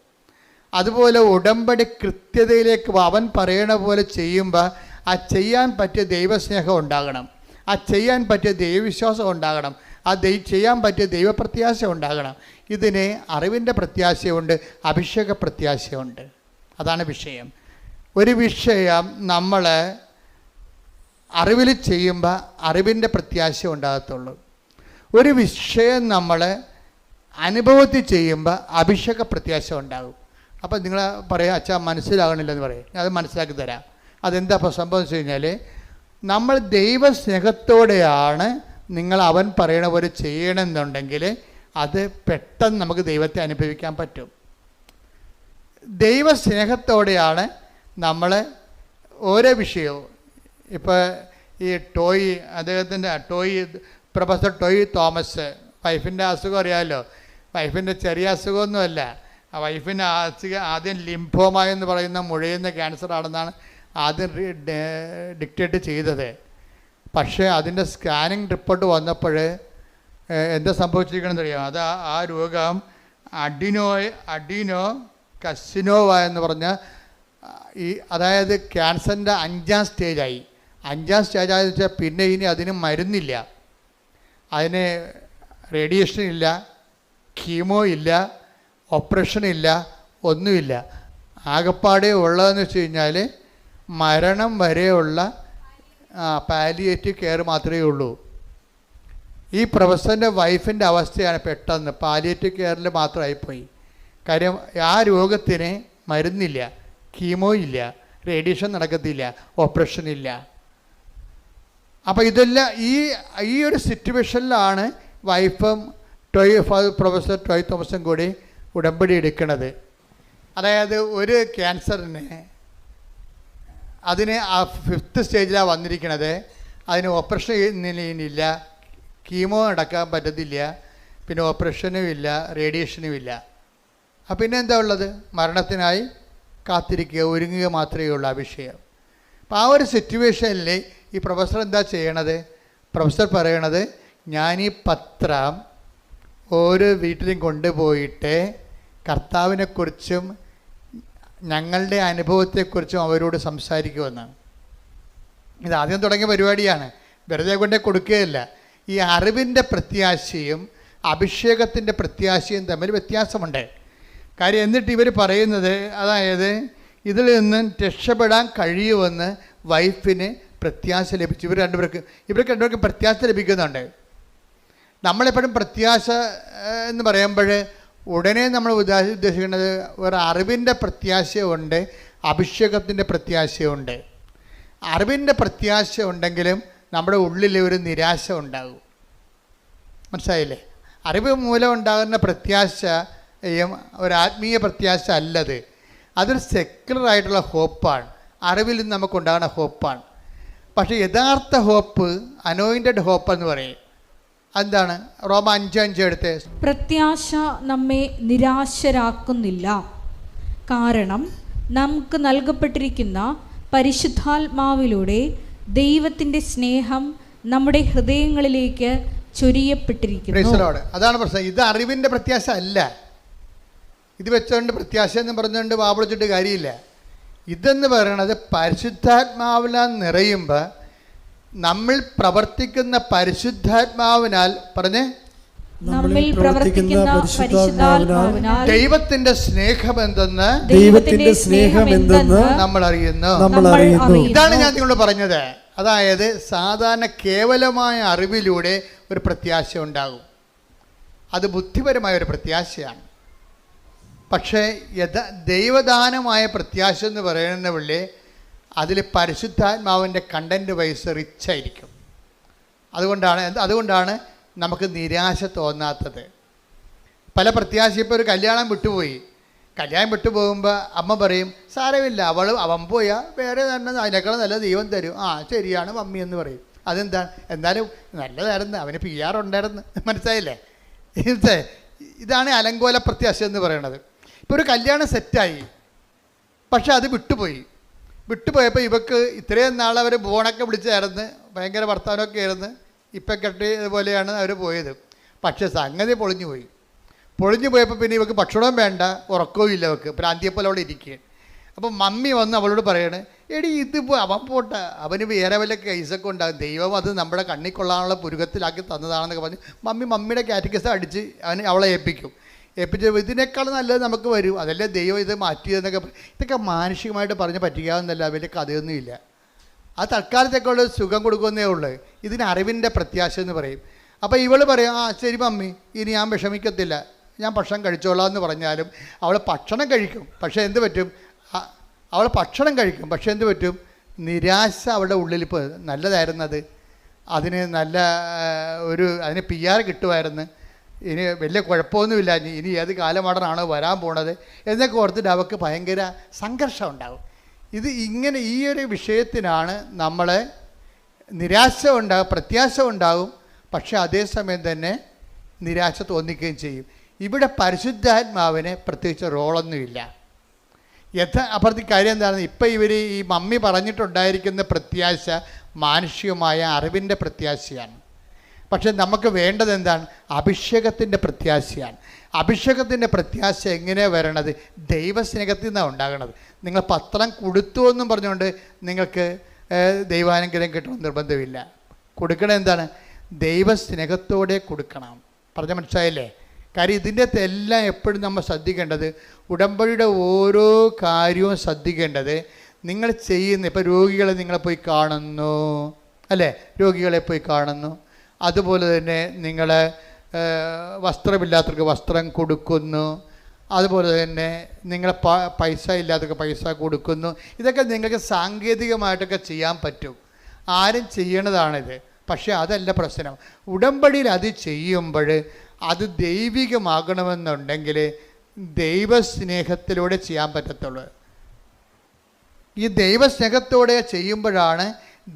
അതുപോലെ ഉടമ്പടി കൃത്യതയിലേക്ക് അവൻ പറയണ പോലെ ചെയ്യുമ്പോൾ ആ ചെയ്യാൻ പറ്റിയ ദൈവസ്നേഹം ഉണ്ടാകണം, ആ ചെയ്യാൻ പറ്റിയ ദൈവവിശ്വാസം ഉണ്ടാകണം, ആ ചെയ്യാൻ പറ്റിയ ദൈവപ്രത്യാശ ഉണ്ടാകണം. ഇതിന് അറിവിൻ്റെ പ്രത്യാശയുണ്ട്, അഭിഷേക പ്രത്യാശയുണ്ട്. അതാണ് വിഷയം. ഒരു വിഷയം നമ്മൾ അറിവിൽ ചെയ്യുമ്പോൾ അറിവിൻ്റെ പ്രത്യാശ ഉണ്ടാകത്തുള്ളൂ. ഒരു വിഷയം നമ്മൾ അനുഭവത്തിൽ ചെയ്യുമ്പോൾ അഭിഷേക പ്രത്യാശ ഉണ്ടാകും. അപ്പം നിങ്ങൾ പറയാം, അച്ഛാ മനസ്സിലാകണില്ലെന്ന് പറയും. അത് മനസ്സിലാക്കി തരാം. അതെന്താ ഇപ്പോൾ സംഭവം വെച്ച് കഴിഞ്ഞാൽ, നമ്മൾ ദൈവസ്നേഹത്തോടെയാണ് നിങ്ങൾ അവൻ പറയണ പോലെ ചെയ്യണമെന്നുണ്ടെങ്കിൽ അത് പെട്ടെന്ന് നമുക്ക് ദൈവത്തെ അനുഭവിക്കാൻ പറ്റും. ദൈവസ്നേഹത്തോടെയാണ് നമ്മൾ ഓരോ വിഷയവും. ഇപ്പോൾ ഈ അദ്ദേഹത്തിൻ്റെ പ്രൊഫസർ ടോയ് തോമസ്, വൈഫിൻ്റെ അസുഖം അറിയാമല്ലോ. വൈഫിൻ്റെ ചെറിയ അസുഖമൊന്നുമല്ല. ആ വൈഫിൻ്റെ ആദ്യം ലിംഫോമ എന്ന് പറയുന്ന മുഴയുന്ന ക്യാൻസർ ആണെന്നാണ് ആദ്യം ഡിക്റ്റേറ്റ് ചെയ്തത്. പക്ഷേ അതിൻ്റെ സ്കാനിങ് റിപ്പോർട്ട് വന്നപ്പോൾ എന്താ സംഭവിച്ചിരിക്കണമെന്ന് അറിയാം. അത് ആ രോഗം അഡിനോ കസിനോവ എന്ന് പറഞ്ഞ അതായത് ക്യാൻസറിൻ്റെ 5ാം സ്റ്റേജായി. 5ാം സ്റ്റേജായെന്ന് വെച്ചാൽ പിന്നെ ഇനി അതിന് മരുന്നില്ല, അതിന് റേഡിയേഷൻ ഇല്ല, കീമോ ഇല്ല, ഓപ്പറേഷൻ ഇല്ല, ഒന്നുമില്ല. ആകപ്പാടെ ഉള്ളതെന്ന് വെച്ച് കഴിഞ്ഞാൽ മരണം വരെയുള്ള പാലിയേറ്റീവ് കെയർ മാത്രമേ ഉള്ളൂ. ഈ പ്രൊഫസറിൻ്റെ വൈഫിൻ്റെ അവസ്ഥയാണ് പെട്ടെന്ന് പാലിയേറ്റീവ് കെയറിൽ മാത്രമായിപ്പോയി. കാര്യം ആ രോഗത്തിന് മരുന്നില്ല, കീമോ ഇല്ല, റേഡിയേഷൻ നടക്കത്തില്ല, ഓപ്പറേഷൻ ഇല്ല. അപ്പോൾ ഇതെല്ലാം ഈ ഒരു സിറ്റുവേഷനിലാണ് വൈഫും പ്രൊഫസർ ടോയ് തോമസും കൂടി ഉടമ്പടി എടുക്കുന്നത്. അതായത് ഒരു ക്യാൻസറിന് അതിന് ആ 5th സ്റ്റേജിലാണ് വന്നിരിക്കുന്നത്. അതിന് ഓപ്പറേഷൻ ഇല്ല, കീമോ നടക്കാൻ പറ്റത്തില്ല, പിന്നെ ഓപ്പറേഷനും ഇല്ല, റേഡിയേഷനും ഇല്ല. അപ്പം പിന്നെ എന്താ ഉള്ളത്? മരണത്തിനായി കാത്തിരിക്കുക, ഒരുങ്ങുക മാത്രമേ ഉള്ളൂ ആ വിഷയം. അപ്പോൾ ആ ഒരു സിറ്റുവേഷനിൽ ഈ പ്രൊഫസർ എന്താ ചെയ്യണത്? പ്രൊഫസർ പറയണത്, ഞാൻ ഈ പത്രം ഓരോ വീട്ടിലും കൊണ്ടുപോയിട്ട് കർത്താവിനെക്കുറിച്ചും ഞങ്ങളുടെ അനുഭവത്തെക്കുറിച്ചും അവരോട് സംസാരിക്കുമെന്നാണ്. ഇത് ആദ്യം തുടങ്ങിയ പരിപാടിയാണ്, വെറുതെ കൊണ്ടേ കൊടുക്കുകയല്ല. ഈ അറിവിൻ്റെ പ്രത്യാശയും അഭിഷേകത്തിൻ്റെ പ്രത്യാശയും തമ്മിൽ വ്യത്യാസമുണ്ട്. കാര്യം എന്നിട്ട് ഇവർ പറയുന്നത്, അതായത് ഇതിൽ നിന്ന് രക്ഷപ്പെടാൻ കഴിയുമെന്ന് വൈഫിന് പ്രത്യാശ ലഭിച്ചു. ഇവർക്ക് രണ്ടുപേർക്കും പ്രത്യാശ ലഭിക്കുന്നുണ്ട്. നമ്മളെപ്പോഴും പ്രത്യാശ എന്ന് പറയുമ്പോൾ ഉടനെ നമ്മൾ ഉദ്ദേശിക്കുന്നത് ഒരു അറിവിൻ്റെ പ്രത്യാശയുണ്ട്, അഭിഷേകത്തിൻ്റെ പ്രത്യാശയുണ്ട്. അറിവിൻ്റെ പ്രത്യാശ ഉണ്ടെങ്കിലും നമ്മുടെ ഉള്ളിൽ ഒരു നിരാശ ഉണ്ടാകും. മനസ്സിലായില്ലേ? അറിവ് മൂലം ഉണ്ടാകുന്ന പ്രത്യാശയും ഒരാത്മീയ പ്രത്യാശ അല്ലത്. അതൊരു സെക്യുലറായിട്ടുള്ള ഹോപ്പാണ്, അറിവിൽ നിന്ന് നമുക്കുണ്ടാകുന്ന ഹോപ്പാണ്. പക്ഷേ യഥാർത്ഥ ഹോപ്പ് അനോയിൻറ്റഡ് ഹോപ്പ് എന്ന് പറയും. എന്താണ്? റോമ 5:5 എടുത്ത്, പ്രത്യാശ നമ്മെ നിരാശരാക്കുന്നില്ല, കാരണം നമുക്ക് നൽകപ്പെട്ടിരിക്കുന്ന പരിശുദ്ധാത്മാവിലൂടെ ദൈവത്തിൻ്റെ സ്നേഹം നമ്മുടെ ഹൃദയങ്ങളിലേക്ക് ചൊരിയപ്പെട്ടിരിക്കുന്നു. അതാണ് പ്രശ്നം. ഇത് അറിവിൻ്റെ പ്രത്യാശ അല്ല. ഇത് വെച്ചുകൊണ്ട് പ്രത്യാശ എന്ന് പറഞ്ഞുകൊണ്ട് വാപിളിച്ചിട്ട് കാര്യമില്ല. ഇതെന്ന് പറയണത് പരിശുദ്ധാത്മാവിനാൽ നിറയുമ്പോൾ നമ്മൾ പ്രവർത്തിക്കുന്ന പരിശുദ്ധാത്മാവിനാൽ പറഞ്ഞേ നമ്മിൽ പ്രവർത്തിക്കുന്ന പരിശുദ്ധാത്മാവിനാൽ ദൈവത്തിന്റെ സ്നേഹമെന്തെന്ന് നമ്മൾ അറിയുന്നു. ഇതാണ് ഞാൻ നിങ്ങളോട് പറഞ്ഞത്. അതായത് സാധാരണ കേവലമായ അറിവിലൂടെ ഒരു പ്രത്യാശ ഉണ്ടാകും, അത് ബുദ്ധിപരമായ ഒരു പ്രത്യാശയാണ്. പക്ഷേ ദൈവദാനമായ പ്രത്യാശ എന്ന് പറയുന്ന പുള്ളി അതിൽ പരിശുദ്ധാത്മാവിൻ്റെ കണ്ടൻറ്റ് വൈസ് റിച്ചായിരിക്കും. അതുകൊണ്ടാണ് നമുക്ക് നിരാശ തോന്നാത്തത്. പല പ്രത്യാശ, ഇപ്പോൾ ഒരു കല്യാണം വിട്ടുപോകുമ്പോൾ അമ്മ പറയും സാരമില്ല, അവൻ പോയാൽ വേറെ തന്നെ അതിനേക്കാളും നല്ല ദൈവം തരും. ആ ശരിയാണ് മമ്മി എന്ന് പറയും. അതെന്താണ്, എന്നാലും നല്ലതായിരുന്നു, അവന് PR ഉണ്ടായിരുന്നു. മനസ്സിലായില്ലേ? ഇതാണ് അലങ്കോല പ്രത്യാശ എന്ന് പറയുന്നത്. ഇപ്പോൾ ഒരു കല്യാണം സെറ്റായി, പക്ഷെ അത് വിട്ടുപോയപ്പോൾ ഇവക്ക് ഇത്രയും നാൾ അവർ ബോണൊക്കെ വിളിച്ചായിരുന്നു, ഭയങ്കര വർത്തമാനമൊക്കെ ആയിരുന്നു, ഇപ്പം കെട്ടിയതുപോലെയാണ് അവർ പോയത്. പക്ഷേ സംഗതി പൊളിഞ്ഞു പോയപ്പോൾ പിന്നെ ഇവക്ക് ഭക്ഷണവും വേണ്ട, ഉറക്കവും ഇല്ല, അവൾക്ക് പ്രാന്തിയെപ്പോലെ അവിടെ ഇരിക്കുകയാണ്. അപ്പം മമ്മി വന്ന് അവളോട് പറയണേ, എടി ഇതിപ്പോൾ അവൻ പോട്ടെ, അവന് വേറെ വല്ല കേസൊക്കെ ഉണ്ടാകും, ദൈവം അത് നമ്മുടെ കണ്ണിൽ കൊള്ളാനുള്ള പുരുകത്തിലാക്കി തന്നതാണെന്നൊക്കെ പറഞ്ഞ് മമ്മിയുടെ കാറ്റഗറിസ് അടിച്ച് അവളെ ഏൽപ്പിച്ചു. ഇതിനേക്കാൾ നല്ലത് നമുക്ക് വരും, അതല്ലേ ദൈവം ഇത് മാറ്റിയതെന്നൊക്കെ. ഇതൊക്കെ മാനുഷികമായിട്ട് പറഞ്ഞ് പറ്റിക്കാവുന്നല്ല, വലിയ കഥയൊന്നുമില്ല. അത് തൽക്കാലത്തേക്കുള്ള സുഖം കൊടുക്കുന്നേ ഉള്ളൂ. ഇതിന് അറിവിൻ്റെ പ്രത്യാശ എന്ന് പറയും. അപ്പോൾ ഇവൾ പറയും, ആ ശരി മമ്മി, ഇനി ഞാൻ വിഷമിക്കത്തില്ല, ഞാൻ ഭക്ഷണം കഴിച്ചോളാം എന്ന് പറഞ്ഞാലും അവൾ ഭക്ഷണം കഴിക്കും. പക്ഷേ എന്ത് പറ്റും, നിരാശ അവളുടെ ഉള്ളിൽ. ഇപ്പോൾ നല്ലതായിരുന്നത്, അതിന് അതിന് PR കിട്ടുമായിരുന്നു, ഇനി വലിയ കുഴപ്പമൊന്നുമില്ല, ഇനി ഏത് കാലമാടനാണോ വരാൻ പോണത് എന്നൊക്കെ ഓർത്തിട്ട് അവൾക്ക് ഭയങ്കര സംഘർഷം ഉണ്ടാകും. ഇങ്ങനെ ഈ ഒരു വിഷയത്തിനാണ് നമ്മളെ നിരാശ ഉണ്ടാകും, പ്രത്യാശ ഉണ്ടാകും, പക്ഷേ അതേസമയം തന്നെ നിരാശ തോന്നിക്കുകയും ചെയ്യും. ഇവിടെ പരിശുദ്ധാത്മാവിന് പ്രത്യേകിച്ച് റോളൊന്നുമില്ല. അപ്പുറത്തെ കാര്യം എന്താണ്, ഇപ്പം ഈ മമ്മി പറഞ്ഞിട്ടുണ്ടായിരിക്കുന്ന പ്രത്യാശ മാനുഷികമായ അറിവിൻ്റെ പ്രത്യാശയാണ്. പക്ഷെ നമുക്ക് വേണ്ടത് എന്താണ്, അഭിഷേകത്തിൻ്റെ പ്രത്യാശയാണ്. അഭിഷേകത്തിൻ്റെ പ്രത്യാശ എങ്ങനെയാണ് വരണത്, ദൈവസ്നേഹത്തിൽ നിന്നാണ് ഉണ്ടാകണത്. നിങ്ങൾ പത്രം കൊടുത്തു എന്നും പറഞ്ഞുകൊണ്ട് നിങ്ങൾക്ക് ദൈവാനുഗ്രഹം കിട്ടണമെന്ന് നിർബന്ധമില്ല. കൊടുക്കണം എന്താണ്, ദൈവസ്നേഹത്തോടെ കൊടുക്കണം. പറഞ്ഞ മനസ്സിലായില്ലേ? കാര്യം ഇതിൻ്റെ എല്ലാം എപ്പോഴും നമ്മൾ ശ്രദ്ധിക്കേണ്ടത്, ഉടമ്പടിയുടെ ഓരോ കാര്യവും ശ്രദ്ധിക്കേണ്ടത് നിങ്ങൾ ചെയ്യുന്ന. ഇപ്പോൾ രോഗികളെ നിങ്ങളെ പോയി കാണുന്നു അല്ലേ, രോഗികളെ പോയി കാണുന്നു. അതുപോലെ തന്നെ നിങ്ങൾ വസ്ത്രമില്ലാത്തവർക്ക് വസ്ത്രം കൊടുക്കുന്നു. അതുപോലെ തന്നെ നിങ്ങൾ പൈസ ഇല്ലാത്തവർക്ക് പൈസ കൊടുക്കുന്നു. ഇതൊക്കെ നിങ്ങൾക്ക് സാങ്കേതികമായിട്ടൊക്കെ ചെയ്യാൻ പറ്റും, ആരും ചെയ്യണതാണിത്. പക്ഷേ അതല്ല പ്രശ്നം. ഉടമ്പടിയിൽ അത് ചെയ്യുമ്പോൾ അത് ദൈവികമാകണമെന്നുണ്ടെങ്കിൽ ദൈവസ്നേഹത്തിലൂടെ ചെയ്യാൻ പറ്റത്തുള്ളൂ. ഈ ദൈവസ്നേഹത്തോടെ ചെയ്യുമ്പോഴാണ്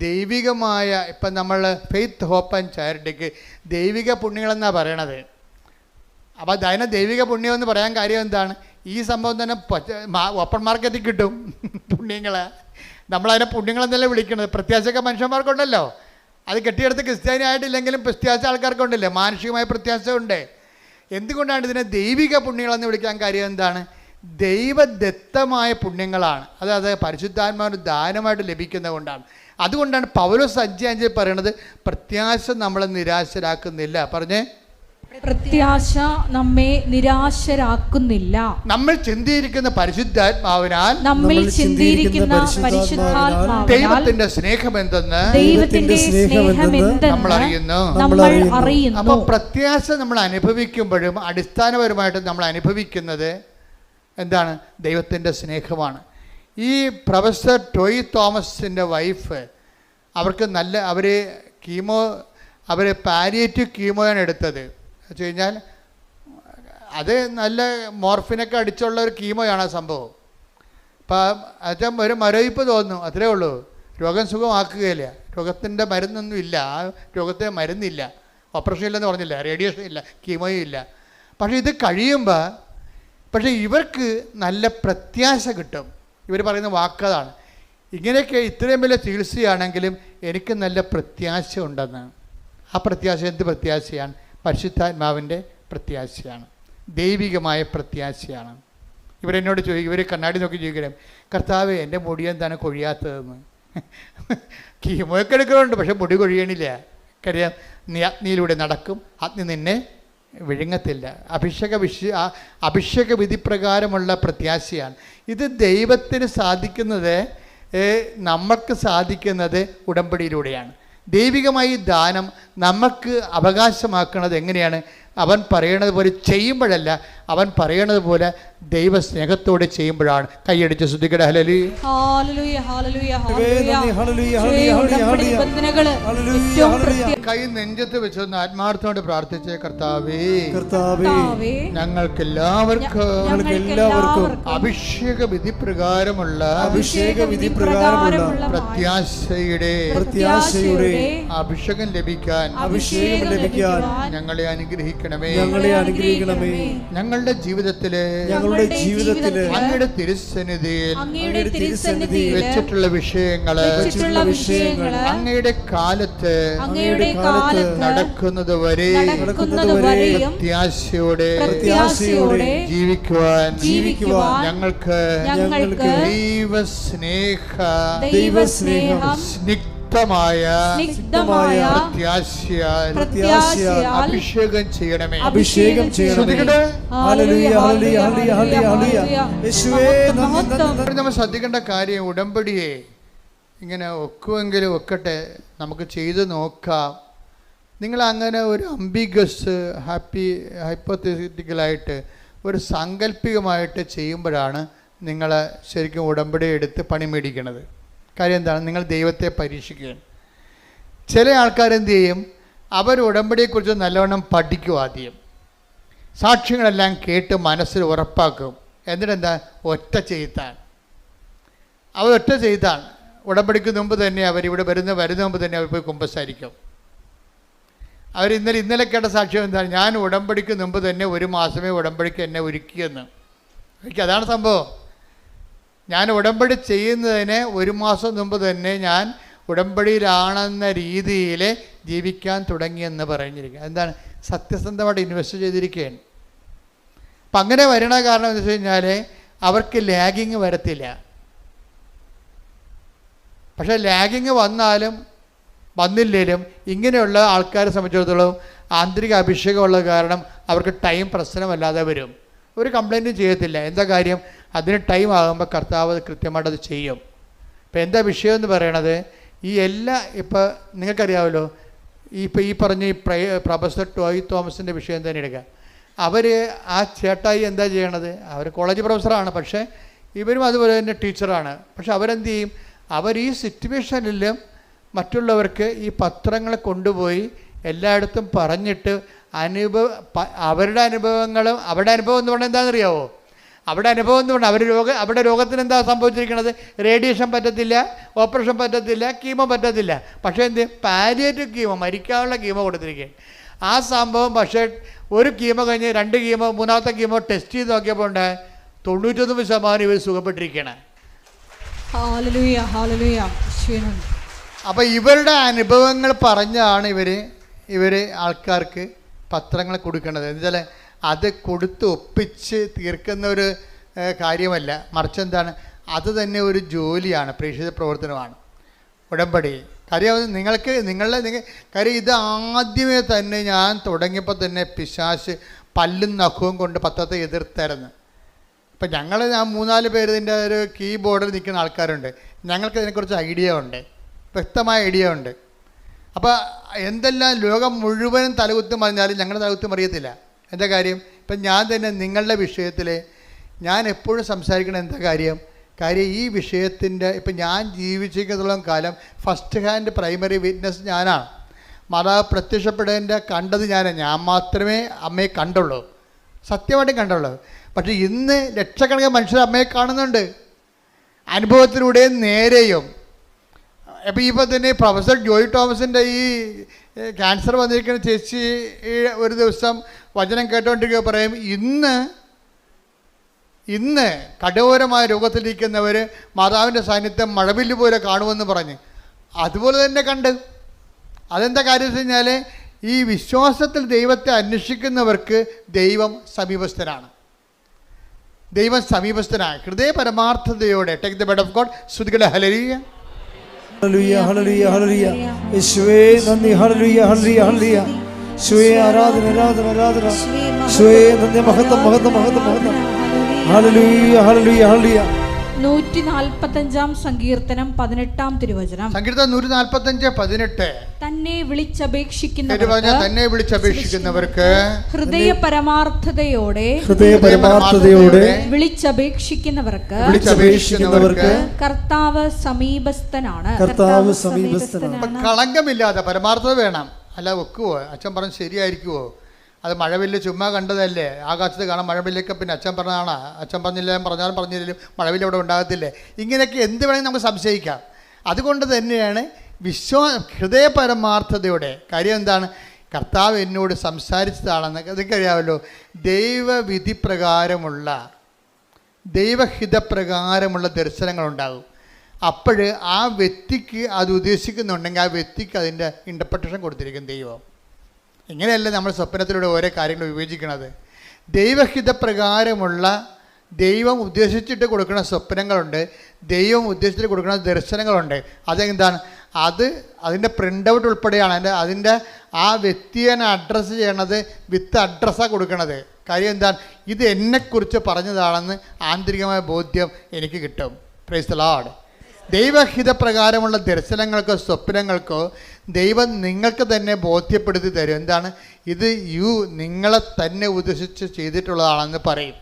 ദൈവികമായ, ഇപ്പം നമ്മൾ ഫെയ്ത്ത്, ഹോപ്പ് ആൻഡ് ചാരിറ്റിക്ക് ദൈവിക പുണ്യങ്ങളെന്നാണ് പറയണത്. അപ്പോൾ അതിനെ ദൈവിക പുണ്യം എന്ന് പറയാൻ കാര്യം എന്താണ്, ഈ സംഭവം തന്നെ ഓപ്പൺ മാർക്കറ്റിൽ കിട്ടും പുണ്യങ്ങൾ. നമ്മളതിനെ പുണ്യങ്ങളെന്നല്ലേ വിളിക്കണത്. പ്രത്യാശയൊക്കെ മനുഷ്യന്മാർക്കുണ്ടല്ലോ, അത് കെട്ടിയെടുത്ത് ക്രിസ്ത്യാനി ആയിട്ടില്ലെങ്കിലും പ്രത്യാശ ആൾക്കാർക്കുണ്ടല്ലേ, മാനുഷികമായ പ്രത്യാശ ഉണ്ട്. എന്തുകൊണ്ടാണ് ഇതിനെ ദൈവിക പുണ്യങ്ങളെന്ന് വിളിക്കാൻ കാര്യം എന്താണ്, ദൈവദത്തമായ പുണ്യങ്ങളാണ്. അതായത് പരിശുദ്ധാത്മാവിന് ദാനമായിട്ട് ലഭിക്കുന്നത് കൊണ്ടാണ്. അതുകൊണ്ടാണ് പൗലോസ് 5:5 പറയണത്, പ്രത്യാശ നമ്മളെ നിരാശരാക്കുന്നില്ല. പറഞ്ഞേ, പ്രത്യാശ നമ്മെ നിരാശരാക്കുന്നില്ല. നമ്മൾ ചിന്തിയിരിക്കുന്ന പരിശുദ്ധാത്മാവിനാൽ, ദൈവത്തിന്റെ സ്നേഹമെന്തെന്ന് നമ്മൾ അറിയുന്നു. അപ്പൊ പ്രത്യാശ നമ്മൾ അനുഭവിക്കുമ്പോഴും അടിസ്ഥാനപരമായിട്ട് നമ്മൾ അനുഭവിക്കുന്നത് എന്താണ്, ദൈവത്തിൻ്റെ സ്നേഹമാണ്. ഈ പ്രൊഫസർ ടോയ് തോമസിൻ്റെ വൈഫ്, അവർക്ക് അവർ പാലിയേറ്റീവ് കീമോയാണ് എടുത്തത്. വെച്ച് കഴിഞ്ഞാൽ അത് നല്ല മോർഫിനൊക്കെ അടിച്ചുള്ള ഒരു കീമോയാണ് ആ സംഭവം. അപ്പം അത് ഒരു മരവിപ്പ് തോന്നുന്നു, അത്രേ ഉള്ളൂ. രോഗം സുഖമാക്കുകയില്ല. രോഗത്തിൻ്റെ മരുന്നൊന്നും ഇല്ല, ആ രോഗത്തിന് മരുന്നില്ല, ഓപ്പറേഷൻ ഇല്ലെന്ന് പറഞ്ഞില്ല, റേഡിയേഷൻ ഇല്ല, കീമോയും ഇല്ല. പക്ഷേ ഇത് കഴിയുമ്പോൾ ഇവർക്ക് നല്ല പ്രത്യാശ കിട്ടും. ഇവർ പറയുന്ന വാക്കതാണ്, ഇങ്ങനെയൊക്കെ ഇത്രയും വലിയ ചികിത്സയാണെങ്കിലും എനിക്ക് നല്ല പ്രത്യാശ ഉണ്ടെന്ന്. ആ പ്രത്യാശ എന്ത് പ്രത്യാശയാണ്? പരിശുദ്ധാത്മാവിൻ്റെ പ്രത്യാശയാണ്, ദൈവികമായ പ്രത്യാശയാണ്. ഇവരെന്നോട് ചോദിക്കും, ഇവർ കണ്ണാടി നോക്കി ചോദിക്കണം, കർത്താവേ എൻ്റെ മുടി എന്താണ് കൊഴിയാത്തതെന്ന്. കീമോയൊക്കെ എടുക്കുന്നുണ്ട്, പക്ഷെ മുടി കൊഴിയണില്ല. കാര്യം നീ അഗ്നിയിലൂടെ നടക്കും, അഗ്നി നിന്നെ വിഴുങ്ങത്തില്ല. അഭിഷേക വിധി പ്രകാരമുള്ള പ്രത്യാശയാണ് ഇത്. ദൈവത്തിന് സാധിക്കുന്നത്, നമുക്ക് സാധിക്കുന്നത് ഉടമ്പടിയിലൂടെയാണ്. ദൈവികമായി ദാനം നമുക്ക് അവകാശമാക്കുന്നത് എങ്ങനെയാണ്? അവൻ പറയണത് പോലെ ചെയ്യുമ്പോഴല്ല, അവൻ പറയണത് പോലെ ദൈവസ്നേഹത്തോടെ ചെയ്യുമ്പോഴാണ്. കൈയടിച്ച് ശ്രദ്ധിക്കട്ടെ. കൈ നെഞ്ചത്ത് വെച്ചൊന്ന് ആത്മാർത്ഥത്തോടെ പ്രാർത്ഥിച്ചേ, കർത്താവേ ഞങ്ങൾക്കെല്ലാവർക്കും അഭിഷേക വിധി പ്രകാരമുള്ള പ്രത്യാശയുടെ അഭിഷേകം ലഭിക്കാൻ ഞങ്ങളെ അനുഗ്രഹിക്കണമേ. ഞങ്ങളുടെ ജീവിതത്തില് അങ്ങയുടെ തിരുസന്നിധിയിൽ വെച്ചിട്ടുള്ള വിഷയങ്ങള് അങ്ങയുടെ കാലത്ത് നടക്കുന്നത് വരെ പ്രത്യാശയോടെ ജീവിക്കുവാൻ ഞങ്ങൾക്ക് ദൈവസ്നേഹ സ്നിഗ്ധമായ അഭിഷേകം ചെയ്യണമേ. നമ്മൾ ശ്രദ്ധിക്കേണ്ട കാര്യം, ഉടമ്പടിയെ ഇങ്ങനെ ഒക്കുമെങ്കിലും ഒക്കട്ടെ, നമുക്ക് ചെയ്ത് നോക്കാം. നിങ്ങൾ അങ്ങനെ ഒരു അംബിഗസ് ഹൈപ്പോത്തറ്റിക്കലായിട്ട് ഒരു സാങ്കല്പികമായിട്ട് ചെയ്യുമ്പോഴാണ് നിങ്ങൾ ശരിക്കും ഉടമ്പടി എടുത്ത് പണി മേടിക്കണത്. കാര്യം എന്താണ്? നിങ്ങൾ ദൈവത്തെ പരീക്ഷിക്കുകയാണ്. ചില ആൾക്കാരെന്ത് ചെയ്യും? അവർ ഉടമ്പടിയെക്കുറിച്ച് നല്ലവണ്ണം പഠിക്കും. ആദ്യം സാക്ഷ്യങ്ങളെല്ലാം കേട്ട് മനസ്സിൽ ഉറപ്പാക്കും. എന്നിട്ടെന്താ? ഒറ്റ ചെയ്താണ്. ഉടമ്പടിക്ക് മുമ്പ് തന്നെ അവരിവിടെ വരുന്ന മുമ്പ് തന്നെ അവർ പോയി കുമ്പസാരിക്കും. അവർ ഇന്നലെ കേട്ട സാക്ഷ്യം എന്താണ്? ഞാൻ ഉടമ്പടിക്ക് മുമ്പ് തന്നെ 1 മാസമേ ഉടമ്പടിക്ക് എന്നെ ഒരുക്കിയെന്ന്. അതാണ് സംഭവം. ഞാൻ ഉടമ്പടി ചെയ്യുന്നതിന് 1 മാസം മുമ്പ് തന്നെ ഞാൻ ഉടമ്പടിയിലാണെന്ന രീതിയിൽ ജീവിക്കാൻ തുടങ്ങിയെന്ന് പറഞ്ഞിരിക്കുക. എന്താണ്? സത്യസന്ധമായിട്ട് ഇൻവെസ്റ്റ് ചെയ്തിരിക്കുകയാണ്. അപ്പം അങ്ങനെ വരണ കാരണം എന്താ വെച്ച് കഴിഞ്ഞാൽ അവർക്ക് ലാഗിങ് വരത്തില്ല. പക്ഷേ ലാഗിങ് വന്നില്ലേലും ഇങ്ങനെയുള്ള ആൾക്കാരെ സംബന്ധിച്ചിടത്തോളം ആന്തരിക അഭിഷേകമുള്ള കാരണം അവർക്ക് ടൈം പ്രശ്നമല്ലാതെ വരും. ഒരു കംപ്ലൈൻറ്റും ചെയ്യത്തില്ല. എന്താ കാര്യം? അതിന് ടൈം ആകുമ്പോൾ കർത്താവ് കൃത്യമായിട്ടത് ചെയ്യും. ഇപ്പം എന്താ വിഷയം എന്ന് പറയണത്? ഇപ്പോൾ നിങ്ങൾക്കറിയാമല്ലോ, ഈ പറഞ്ഞ പ്രൊഫസർ ടോയ് തോമസിൻ്റെ വിഷയം തന്നെ എടുക്കുക. ആ ചേട്ടായി എന്താ ചെയ്യണത്? അവർ കോളേജ് പ്രൊഫസറാണ്, പക്ഷേ ഇവരും അതുപോലെ തന്നെ ടീച്ചറാണ്. പക്ഷെ അവരെന്ത് ചെയ്യും? അവർ ഈ സിറ്റുവേഷനിലും മറ്റുള്ളവർക്ക് ഈ പത്രങ്ങൾ കൊണ്ടുപോയി എല്ലായിടത്തും പറഞ്ഞിട്ട് അവരുടെ അനുഭവം എന്ന് പറഞ്ഞാൽ എന്താണെന്നറിയാവോ? അവരുടെ രോഗത്തിന് എന്താ സംഭവിച്ചിരിക്കുന്നത്? റേഡിയേഷൻ പറ്റത്തില്ല, ഓപ്പറേഷൻ പറ്റത്തില്ല, കീമോ പറ്റത്തില്ല. പക്ഷേ പാലിയേറ്റീവ് കീമോ, മരിക്കാനുള്ള കീമോ കൊടുത്തിരിക്കുകയാണ്. ആ സംഭവം പക്ഷേ ഒരു കീമോ കഴിഞ്ഞ് 2 കീമോ 3ാമത്തെ കീമോ ടെസ്റ്റ് ചെയ്ത് നോക്കിയപ്പോൾ ഉണ്ട് 99% ഇവർ സുഖപ്പെട്ടിരിക്കുകയാണ്. അപ്പോൾ ഇവരുടെ അനുഭവങ്ങൾ പറഞ്ഞാണ് ഇവർ ആൾക്കാർക്ക് പത്രങ്ങൾ കൊടുക്കേണ്ടത്. എന്നുവെച്ചാൽ അത് കൊടുത്ത് ഒപ്പിച്ച് തീർക്കുന്ന ഒരു കാര്യമല്ല, മറിച്ച് എന്താണ്? അത് തന്നെ ഒരു ജോലിയാണ്, പ്രേക്ഷിത പ്രവർത്തനമാണ് ഉടമ്പടി. കാര്യം കാര്യം ഇത് ആദ്യമേ തന്നെ ഞാൻ തുടങ്ങിയപ്പോൾ തന്നെ പിശാച് പല്ലും നഖവും കൊണ്ട് പത്രത്തെ എതിർത്തായിരുന്നു. ഇപ്പം ഞാൻ 3-4 പേര് ഇതിൻ്റെ ഒരു കീബോർഡിൽ നിൽക്കുന്ന ആൾക്കാരുണ്ട്. ഞങ്ങൾക്ക് ഇതിനെക്കുറിച്ച് വ്യക്തമായ ഐഡിയ ഉണ്ട്. അപ്പോൾ എന്തെല്ലാം ലോകം മുഴുവനും തലകുത്തി മറിഞ്ഞാലും ഞങ്ങളുടെ തലകുത്തി മറിയത്തില്ല. എന്താ കാര്യം? ഇപ്പം ഞാൻ തന്നെ നിങ്ങളുടെ വിഷയത്തിൽ ഞാൻ എപ്പോഴും സംസാരിക്കണം. എന്താ കാര്യം? ഈ വിഷയത്തിൻ്റെ ഇപ്പം ഞാൻ ജീവിച്ചിരിക്കുന്നതോളം കാലം ഫസ്റ്റ് ഹാൻഡ് പ്രൈമറി വിറ്റ്നസ് ഞാനാണ്. മാതാവ് പ്രത്യക്ഷപ്പെടേണ്ട കണ്ടത് ഞാൻ മാത്രമേ അമ്മയെ കണ്ടുള്ളൂ, സത്യമായിട്ടും കണ്ടുള്ളൂ. പക്ഷേ ഇന്ന് ലക്ഷക്കണക്കിന് മനുഷ്യർ അമ്മയെ കാണുന്നുണ്ട്, അനുഭവത്തിലൂടെയും നേരെയും. ഇപ്പോൾ തന്നെ പ്രൊഫസർ ജോയ് തോമസിൻ്റെ ഈ ക്യാൻസർ വന്നിരിക്കുന്ന ചേച്ചി ഒരു ദിവസം വചനം കേട്ടുകൊണ്ടിരിക്കുക പറയും, ഇന്ന് കഠോരമായ രോഗത്തിലിരിക്കുന്നവർ മാതാവിൻ്റെ സാന്നിധ്യം മഴവില്ല് പോലെ കാണുമെന്ന് പറഞ്ഞ് അതുപോലെ തന്നെ കണ്ട്. അതെന്താ കാര്യം വെച്ച് കഴിഞ്ഞാൽ ഈ വിശ്വാസത്തിൽ ദൈവത്തെ അന്വേഷിക്കുന്നവർക്ക് ദൈവം സമീപസ്ഥനാണ്. ദൈവം സമീപസ്ഥനാണ്. ഹൃദയ പരമാർത്ഥതയോടെ take the bed of God. ശ്രുതികളെ ഹല്ലേലൂയ ഹല്ലേലൂയ ഹല്ലേലൂയ ഹല്ലേലൂയ. യേശുവേ നന്ദി. ഹല്ലേലൂയ ഹല്ലേലൂയ ഹല്ലേലൂയ. യേശുവേ ആരാധന ആരാധന ആരാധന. യേശുവേ നന്ദി. മഹത്വം മഹത്വം മഹത്വം മഹത്വം. ഹല്ലേലൂയ ഹല്ലേലൂയ ഹല്ലേലൂയ. 145 സങ്കീർത്തനം 18 തിരുവചനം. സങ്കീർത്തനം 145:18. തന്നെ വിളിച്ചപേക്ഷിക്കുന്നവർക്ക് തന്നെ വിളിച്ചപേക്ഷിക്കുന്നവർക്ക് ഹൃദയ പരമാർത്ഥതയോടെ വിളിച്ചപേക്ഷിക്കുന്നവർക്ക് കർത്താവ് സമീപസ്ഥനാണ്. കർത്താവ് സമീപസ്ഥനാണ്. കളങ്കമില്ലാതെ പരമാർത്ഥത വേണം. അല്ല വെക്കുവോ? അച്ഛൻ പറഞ്ഞ് ശരിയായിരിക്കുവോ? അത് മഴവില്ല് ചുമ്മാ കണ്ടതല്ലേ? ആകാശത്ത് കാണാം മഴവില്ലൊക്കെ, പിന്നെ അച്ഛൻ പറഞ്ഞതാണ്. അച്ഛൻ പറഞ്ഞില്ല, പറഞ്ഞാലും പറഞ്ഞില്ലെങ്കിലും മഴവില്ല ഇവിടെ ഉണ്ടാകത്തില്ലേ? ഇങ്ങനെയൊക്കെ എന്ത് വേണമെങ്കിൽ നമുക്ക് സംശയിക്കാം. അതുകൊണ്ട് തന്നെയാണ് ഹൃദയ പരമാർത്ഥതയുടെ കാര്യം എന്താണ്? കർത്താവ് എന്നോട് സംസാരിച്ചതാണെന്ന് അതൊക്കെയറിയാമല്ലോ. ദൈവവിധി പ്രകാരമുള്ള ദൈവഹിതപ്രകാരമുള്ള ദർശനങ്ങളുണ്ടാകും. അപ്പോൾ ആ വ്യക്തിക്ക് അത് ഉദ്ദേശിക്കുന്നുണ്ടെങ്കിൽ ആ വ്യക്തിക്ക് അതിൻ്റെ ഇൻ്റർപ്രിട്ടേഷൻ കൊടുത്തിരിക്കും ദൈവം. ഇങ്ങനെയല്ല നമ്മൾ സ്വപ്നത്തിലൂടെ ഓരോ കാര്യങ്ങൾ വിവേചിക്കുന്നത്. ദൈവഹിതപ്രകാരമുള്ള ദൈവം ഉദ്ദേശിച്ചിട്ട് കൊടുക്കുന്ന സ്വപ്നങ്ങളുണ്ട്, ദൈവം ഉദ്ദേശിച്ചിട്ട് കൊടുക്കുന്ന ദർശനങ്ങളുണ്ട്. അതെന്താണ്? അതിൻ്റെ പ്രിൻ്റ് ഔട്ട് ഉൾപ്പെടെയാണ് അതിൻ്റെ ആ വ്യക്തിയെ അഡ്രസ്സ് ചെയ്യണത് വിത്ത് അഡ്രസ്സാണ് കൊടുക്കണത്. കാര്യം എന്താണ്? ഇത് എന്നെക്കുറിച്ച് പറഞ്ഞതാണെന്ന് ആന്തരികമായ ബോധ്യം എനിക്ക് കിട്ടും. Praise the Lord. ദൈവഹിതപ്രകാരമുള്ള ദർശനങ്ങൾക്കോ സ്വപ്നങ്ങൾക്കോ ദൈവം നിങ്ങൾക്ക് തന്നെ ബോധ്യപ്പെടുത്തി തരും. എന്താണ്? ഇത് നിങ്ങളെ തന്നെ ഉദ്ദേശിച്ച് ചെയ്തിട്ടുള്ളതാണെന്ന് പറയും.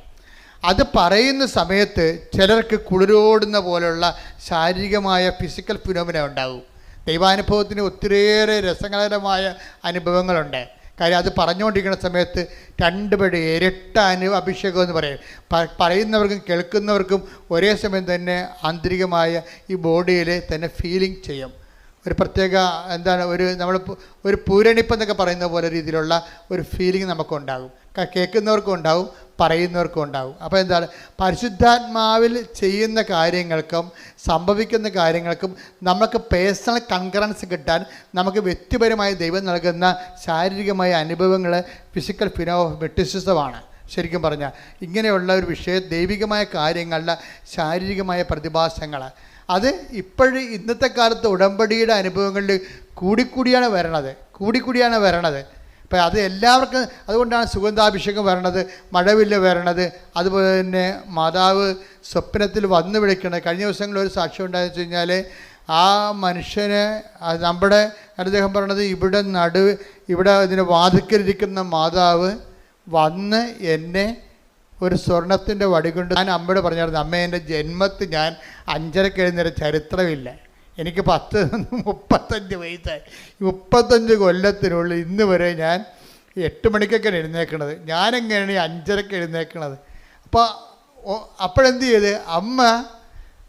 അത് പറയുന്ന സമയത്ത് ചിലർക്ക് കുളിരോടുന്ന പോലുള്ള ശാരീരികമായ ഫിസിക്കൽ ഫിനോമിന ഉണ്ടാകും. ദൈവാനുഭവത്തിന് ഒത്തിരിയേറെ രസകരമായ അനുഭവങ്ങളുണ്ട്. കാര്യം അത് പറഞ്ഞുകൊണ്ടിരിക്കുന്ന സമയത്ത് രണ്ടുപേരുടെ ഇരട്ട അഭിഷേകം എന്ന് പറയും. പറയുന്നവർക്കും കേൾക്കുന്നവർക്കും ഒരേ സമയം തന്നെ ആന്തരികമായ ഈ ബോഡിയിൽ തന്നെ ഫീലിംഗ് ചെയ്യും. ഒരു പ്രത്യേക നമ്മൾ ഒരു പൂരണിപ്പെന്നൊക്കെ പറയുന്ന പോലെ രീതിയിലുള്ള ഒരു ഫീലിംഗ് നമുക്കുണ്ടാകും. കേൾക്കുന്നവർക്കും ഉണ്ടാവും, പറയുന്നവർക്കും ഉണ്ടാവും. അപ്പോൾ എന്താണ്? പരിശുദ്ധാത്മാവിൽ ചെയ്യുന്ന കാര്യങ്ങൾക്കും സംഭവിക്കുന്ന കാര്യങ്ങൾക്കും നമുക്ക് പേഴ്സണൽ കൺകറൻസ് കിട്ടാൻ നമുക്ക് വ്യക്തിപരമായി ദൈവം നൽകുന്ന ശാരീരികമായ അനുഭവങ്ങൾ ഫിസിക്കൽ ഫിനോമെറ്റിസിസമാണ്. ശരിക്കും പറഞ്ഞാൽ ഇങ്ങനെയുള്ള ഒരു വിഷയം ദൈവികമായ കാര്യങ്ങളുടെ ശാരീരികമായ പ്രതിഭാസങ്ങൾ അത് ഇന്നത്തെ കാലത്ത് ഉടമ്പടിയുടെ അനുഭവങ്ങളിൽ കൂടിക്കൂടിയാണ് വരണത്. അപ്പോൾ അത് എല്ലാവർക്കും അതുകൊണ്ടാണ് സുഗന്ധാഭിഷേകം വരണത്, മഴവില്ല് വരണത്, അതുപോലെ തന്നെ മാതാവ് സ്വപ്നത്തിൽ വന്ന് വിളിക്കണത്. കഴിഞ്ഞ ദിവസങ്ങളിൽ ഒരു സാക്ഷ്യം ഉണ്ടായെന്ന് വെച്ച് കഴിഞ്ഞാൽ ആ മനുഷ്യന് നമ്മുടെ അദ്ദേഹം പറയണത് ഇവിടെ ഇതിന് വാതിക്കലിരിക്കുന്ന മാതാവ് വന്ന് എന്നെ ഒരു സ്വർണത്തിൻ്റെ വടി കൊണ്ട് ഞാൻ അമ്മയോട് പറഞ്ഞായിരുന്നു, അമ്മ എൻ്റെ ജന്മത്തിൽ ഞാൻ 5:30 എഴുന്നേരം ചരിത്രമില്ല. എനിക്ക് 35 വയസ്സായി. 35 കൊല്ലത്തിനുള്ളിൽ ഇന്ന് വരെ ഞാൻ 8 മണിക്കൊക്കെ എഴുന്നേൽക്കണത്. ഞാനെങ്ങനെയാണ് 5:30 എഴുന്നേൽക്കണത്? അപ്പോഴെന്ത് ചെയ്ത് അമ്മ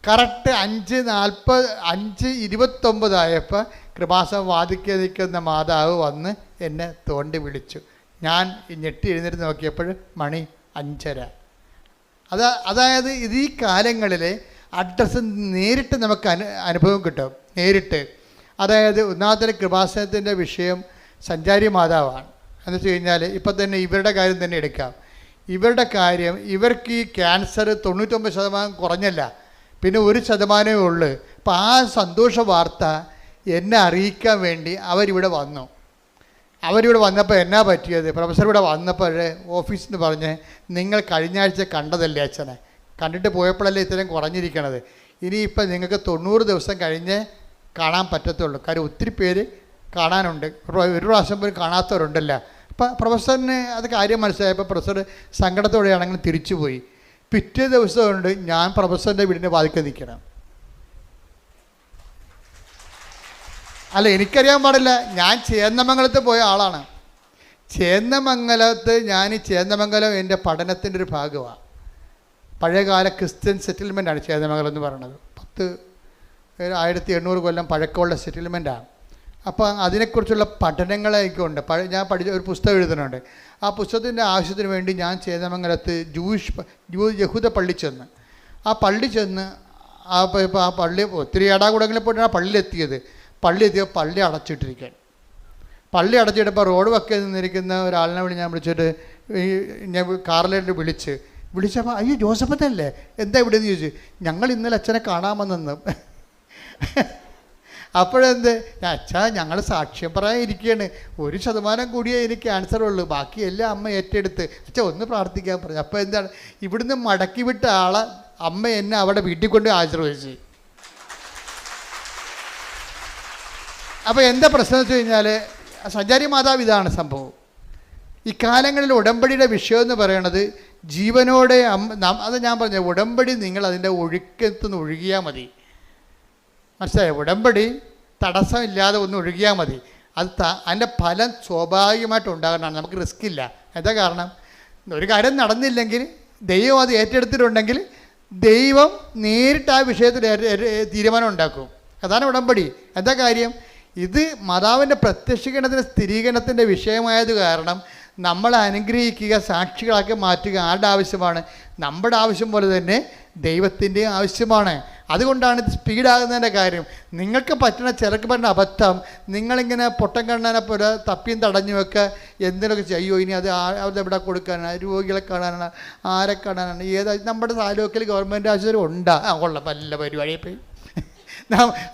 കറക്റ്റ് 5:29 ആയപ്പോൾ കൃപാസം വാദിക്കെ നിൽക്കുന്ന മാതാവ് വന്ന് എന്നെ തോണ്ടി വിളിച്ചു. ഞാൻ ഞെട്ടി എഴുന്നേറ്റ് നോക്കിയപ്പോൾ മണി 5:30. അതായത് ഈ കാലങ്ങളിൽ അഡ്രസ്സ് നേരിട്ട് നമുക്ക് അനുഭവം കിട്ടും. നേരിട്ട്. അതായത് ഒന്നാമത്തെ കൃപാസനത്തിൻ്റെ വിഷയം സഞ്ചാരി മാതാവാണ്. എന്ന് വെച്ച് കഴിഞ്ഞാൽ ഇപ്പം തന്നെ ഇവരുടെ കാര്യം തന്നെ എടുക്കാം. ഇവർക്ക് ഈ ക്യാൻസർ 99% കുറഞ്ഞല്ല, പിന്നെ 1% ഉള്ളു. അപ്പം ആ സന്തോഷ വാർത്ത എന്നെ അറിയിക്കാൻ വേണ്ടി അവരിവിടെ വന്നപ്പോൾ എന്നാ പറ്റിയത്? പ്രൊഫസർ ഇവിടെ വന്നപ്പോൾ ഓഫീസിൽ നിന്ന് പറഞ്ഞ്, നിങ്ങൾ കഴിഞ്ഞ ആഴ്ച കണ്ടതല്ലേ അച്ഛനെ, കണ്ടിട്ട് പോയപ്പോഴല്ലേ ഇത്രയും കുറഞ്ഞിരിക്കണത്, ഇനിയിപ്പോൾ നിങ്ങൾക്ക് 90 ദിവസം കഴിഞ്ഞ് കാണാൻ പറ്റത്തുള്ളൂ. കാര്യം ഒത്തിരി പേര് കാണാനുണ്ട്, ഒരു പ്രാവശ്യം പോലും കാണാത്തവരുണ്ടല്ലോ. അപ്പോൾ പ്രൊഫസറിന് അത് കാര്യം മനസ്സിലായപ്പോൾ പ്രൊഫസർ സങ്കടത്തോടെയാണെങ്കിൽ തിരിച്ചുപോയി. പിറ്റേ ദിവസം കൊണ്ട് ഞാൻ പ്രൊഫസറിൻ്റെ വീടിൻ്റെ വാതിൽക്കൽ നിൽക്കണം. അല്ല, എനിക്കറിയാൻ പാടില്ല. ഞാൻ ചേന്നമംഗലത്ത് പോയ ആളാണ്. ചേന്നമംഗലം എൻ്റെ പഠനത്തിൻ്റെ ഒരു ഭാഗമാണ്. പഴയകാല ക്രിസ്ത്യൻ സെറ്റിൽമെൻറ്റാണ് ചേന്നമംഗലം എന്ന് പറയുന്നത്. 1800 കൊല്ലം പഴക്കമുള്ള സെറ്റിൽമെൻറ്റാണ്. അപ്പോൾ അതിനെക്കുറിച്ചുള്ള പഠനങ്ങളൊക്കെ ഉണ്ട്. ഞാൻ ഒരു പുസ്തകം എഴുതുന്നുണ്ട്. ആ പുസ്തകത്തിൻ്റെ ആവശ്യത്തിന് വേണ്ടി ഞാൻ ചേന്നമംഗലത്ത് യഹൂദ പള്ളി ചെന്ന് ആ പള്ളി ഒത്തിരി ഇടാകൂടങ്ങളിൽ പോയിട്ടാണ് ആ പള്ളിയിലെത്തിയത്. പള്ളി അടച്ചിട്ടിരിക്കാൻ. പള്ളി അടച്ചിട്ടപ്പോൾ റോഡ് വക്കെ നിന്നിരിക്കുന്ന ഒരാളിനെ ഞാൻ വിളിച്ചിട്ട് ഞാൻ കാറിലേക്ക് വിളിച്ച്, വിളിച്ചപ്പോൾ അയ്യോ ജോസഫത്തല്ലേ, എന്താ ഇവിടെ എന്ന് ചോദിച്ചു. ഞങ്ങൾ ഇന്നലെ അച്ഛനെ കാണാമെന്നു. അപ്പോഴെന്ത്, അച്ഛാ ഞങ്ങൾ സാക്ഷ്യം പറയാനിരിക്കുകയാണ്, 1% കൂടിയേ എനിക്ക് ക്യാൻസർ ഉള്ളൂ, ബാക്കിയെല്ലാം അമ്മ ഏറ്റെടുത്ത്, അച്ഛാ ഒന്ന് പ്രാർത്ഥിക്കാൻ പറഞ്ഞു. അപ്പോൾ എന്താണ്, ഇവിടുന്ന് മടക്കി വിട്ട ആളെ അമ്മ എന്നെ അവിടെ വീട്ടിൽ കൊണ്ട് ആശീർവദിച്ചു. അപ്പോൾ എന്താ പ്രശ്നം എന്ന് വെച്ച് കഴിഞ്ഞാൽ, സഞ്ചാരി മാതാവ് ഇതാണ് സംഭവം. ഈ കാലങ്ങളിൽ ഉടമ്പടിയുടെ വിഷയം എന്ന് പറയണത് ജീവനോടെ അത് ഞാൻ പറഞ്ഞ ഉടമ്പടി നിങ്ങൾ അതിൻ്റെ ഒഴുക്കത്തുനിന്ന് ഒഴുകിയാൽ മതി. മനസ്സിലായോ? ഉടമ്പടി തടസ്സമില്ലാതെ ഒന്ന് ഒഴുകിയാൽ മതി. അതിൻ്റെ ഫലം സ്വാഭാവികമായിട്ട് ഉണ്ടാകണമെന്ന്, നമുക്ക് റിസ്ക് ഇല്ല. എന്താ കാരണം, ഒരു കാര്യം നടന്നില്ലെങ്കിൽ ദൈവം അത് ഏറ്റെടുത്തിട്ടുണ്ടെങ്കിൽ ദൈവം നേരിട്ട് ആ വിഷയത്തിൽ തീരുമാനം ഉണ്ടാക്കും. അതാണ് ഉടമ്പടി. എന്താ കാര്യം, ഇത് മാതാവിൻ്റെ പ്രത്യക്ഷീകരണത്തിൻ്റെ സ്ഥിരീകരണത്തിൻ്റെ വിഷയമായത് കാരണം നമ്മളെ അനുഗ്രഹിക്കുക, സാക്ഷികളാക്കി മാറ്റുക ആരുടെ ആവശ്യമാണ്? നമ്മുടെ ആവശ്യം പോലെ തന്നെ ദൈവത്തിൻ്റെ ആവശ്യമാണ്. അതുകൊണ്ടാണ് ഇത് സ്പീഡാകുന്നതിൻ്റെ കാര്യം. നിങ്ങൾക്ക് പറ്റുന്ന ചിലർക്ക് പറ്റുന്ന അബദ്ധം, നിങ്ങളിങ്ങനെ പൊട്ടം കണ്ണാനെ പോലെ തപ്പിയും തടഞ്ഞു വെക്കുക, എന്തിനൊക്കെ ചെയ്യോ, ഇനി അത് എവിടെ കൊടുക്കാനാണ്, രോഗികളെ കാണാനാണ്, ആരെ കാണാനാണ്, നമ്മുടെ താലൂക്കിൽ ഗവൺമെൻറ് ആശുപത്രി ഉണ്ടാ, കൊള്ളാം നല്ല പരിപാടിയെ പോയി.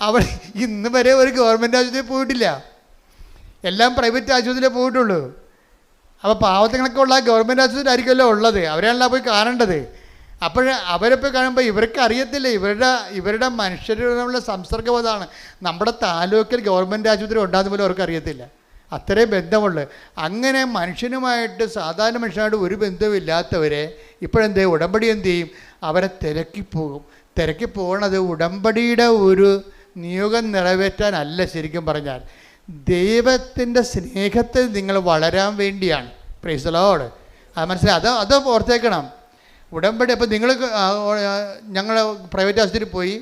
അവിടെ ഇന്ന് വരെ ഒരു ഗവൺമെൻറ് ആശുപത്രി പോയിട്ടില്ല, എല്ലാം പ്രൈവറ്റ് ആശുപത്രിയിലേ പോയിട്ടുള്ളൂ. അപ്പോൾ പാവത്തങ്ങളൊക്കെ ഉള്ള ഗവൺമെൻറ് ആശുപത്രി ആയിരിക്കുമല്ലോ ഉള്ളത്, അവരെല്ലാം പോയി കാണേണ്ടത്. അപ്പോൾ അവരെ പോയി കാണുമ്പോൾ ഇവർക്ക് അറിയത്തില്ല, ഇവരുടെ മനുഷ്യരുടെ സംസർഗബോധമാണ്. നമ്മുടെ താലൂക്കിൽ ഗവൺമെൻറ് ആശുപത്രി ഉണ്ടാകുന്ന പോലും അവർക്ക് അറിയത്തില്ല, അത്രയും ബന്ധമുള്ളു. അങ്ങനെ മനുഷ്യനുമായിട്ട്, സാധാരണ മനുഷ്യനായിട്ട് ഒരു ബന്ധമില്ലാത്തവരെ ഇപ്പോഴെന്ത് ഉടമ്പടി എന്ത് ചെയ്യും, അവരെ തിരക്കിപ്പോകും. തിരക്കിപ്പോകണത് ഉടമ്പടിയുടെ ഒരു നിയോഗം നിറവേറ്റാനല്ല, ശരിക്കും പറഞ്ഞാൽ ദൈവത്തിൻ്റെ സ്നേഹത്തിൽ നിങ്ങൾ വളരാൻ വേണ്ടിയാണ്. Price the Lord. അത് മനസ്സിലായി, അത് ഓർത്തേക്കണം. ഉടമ്പടി അപ്പോൾ നിങ്ങൾ, ഞങ്ങൾ പ്രൈവറ്റ് ആശുപത്രിയിൽ പോയി,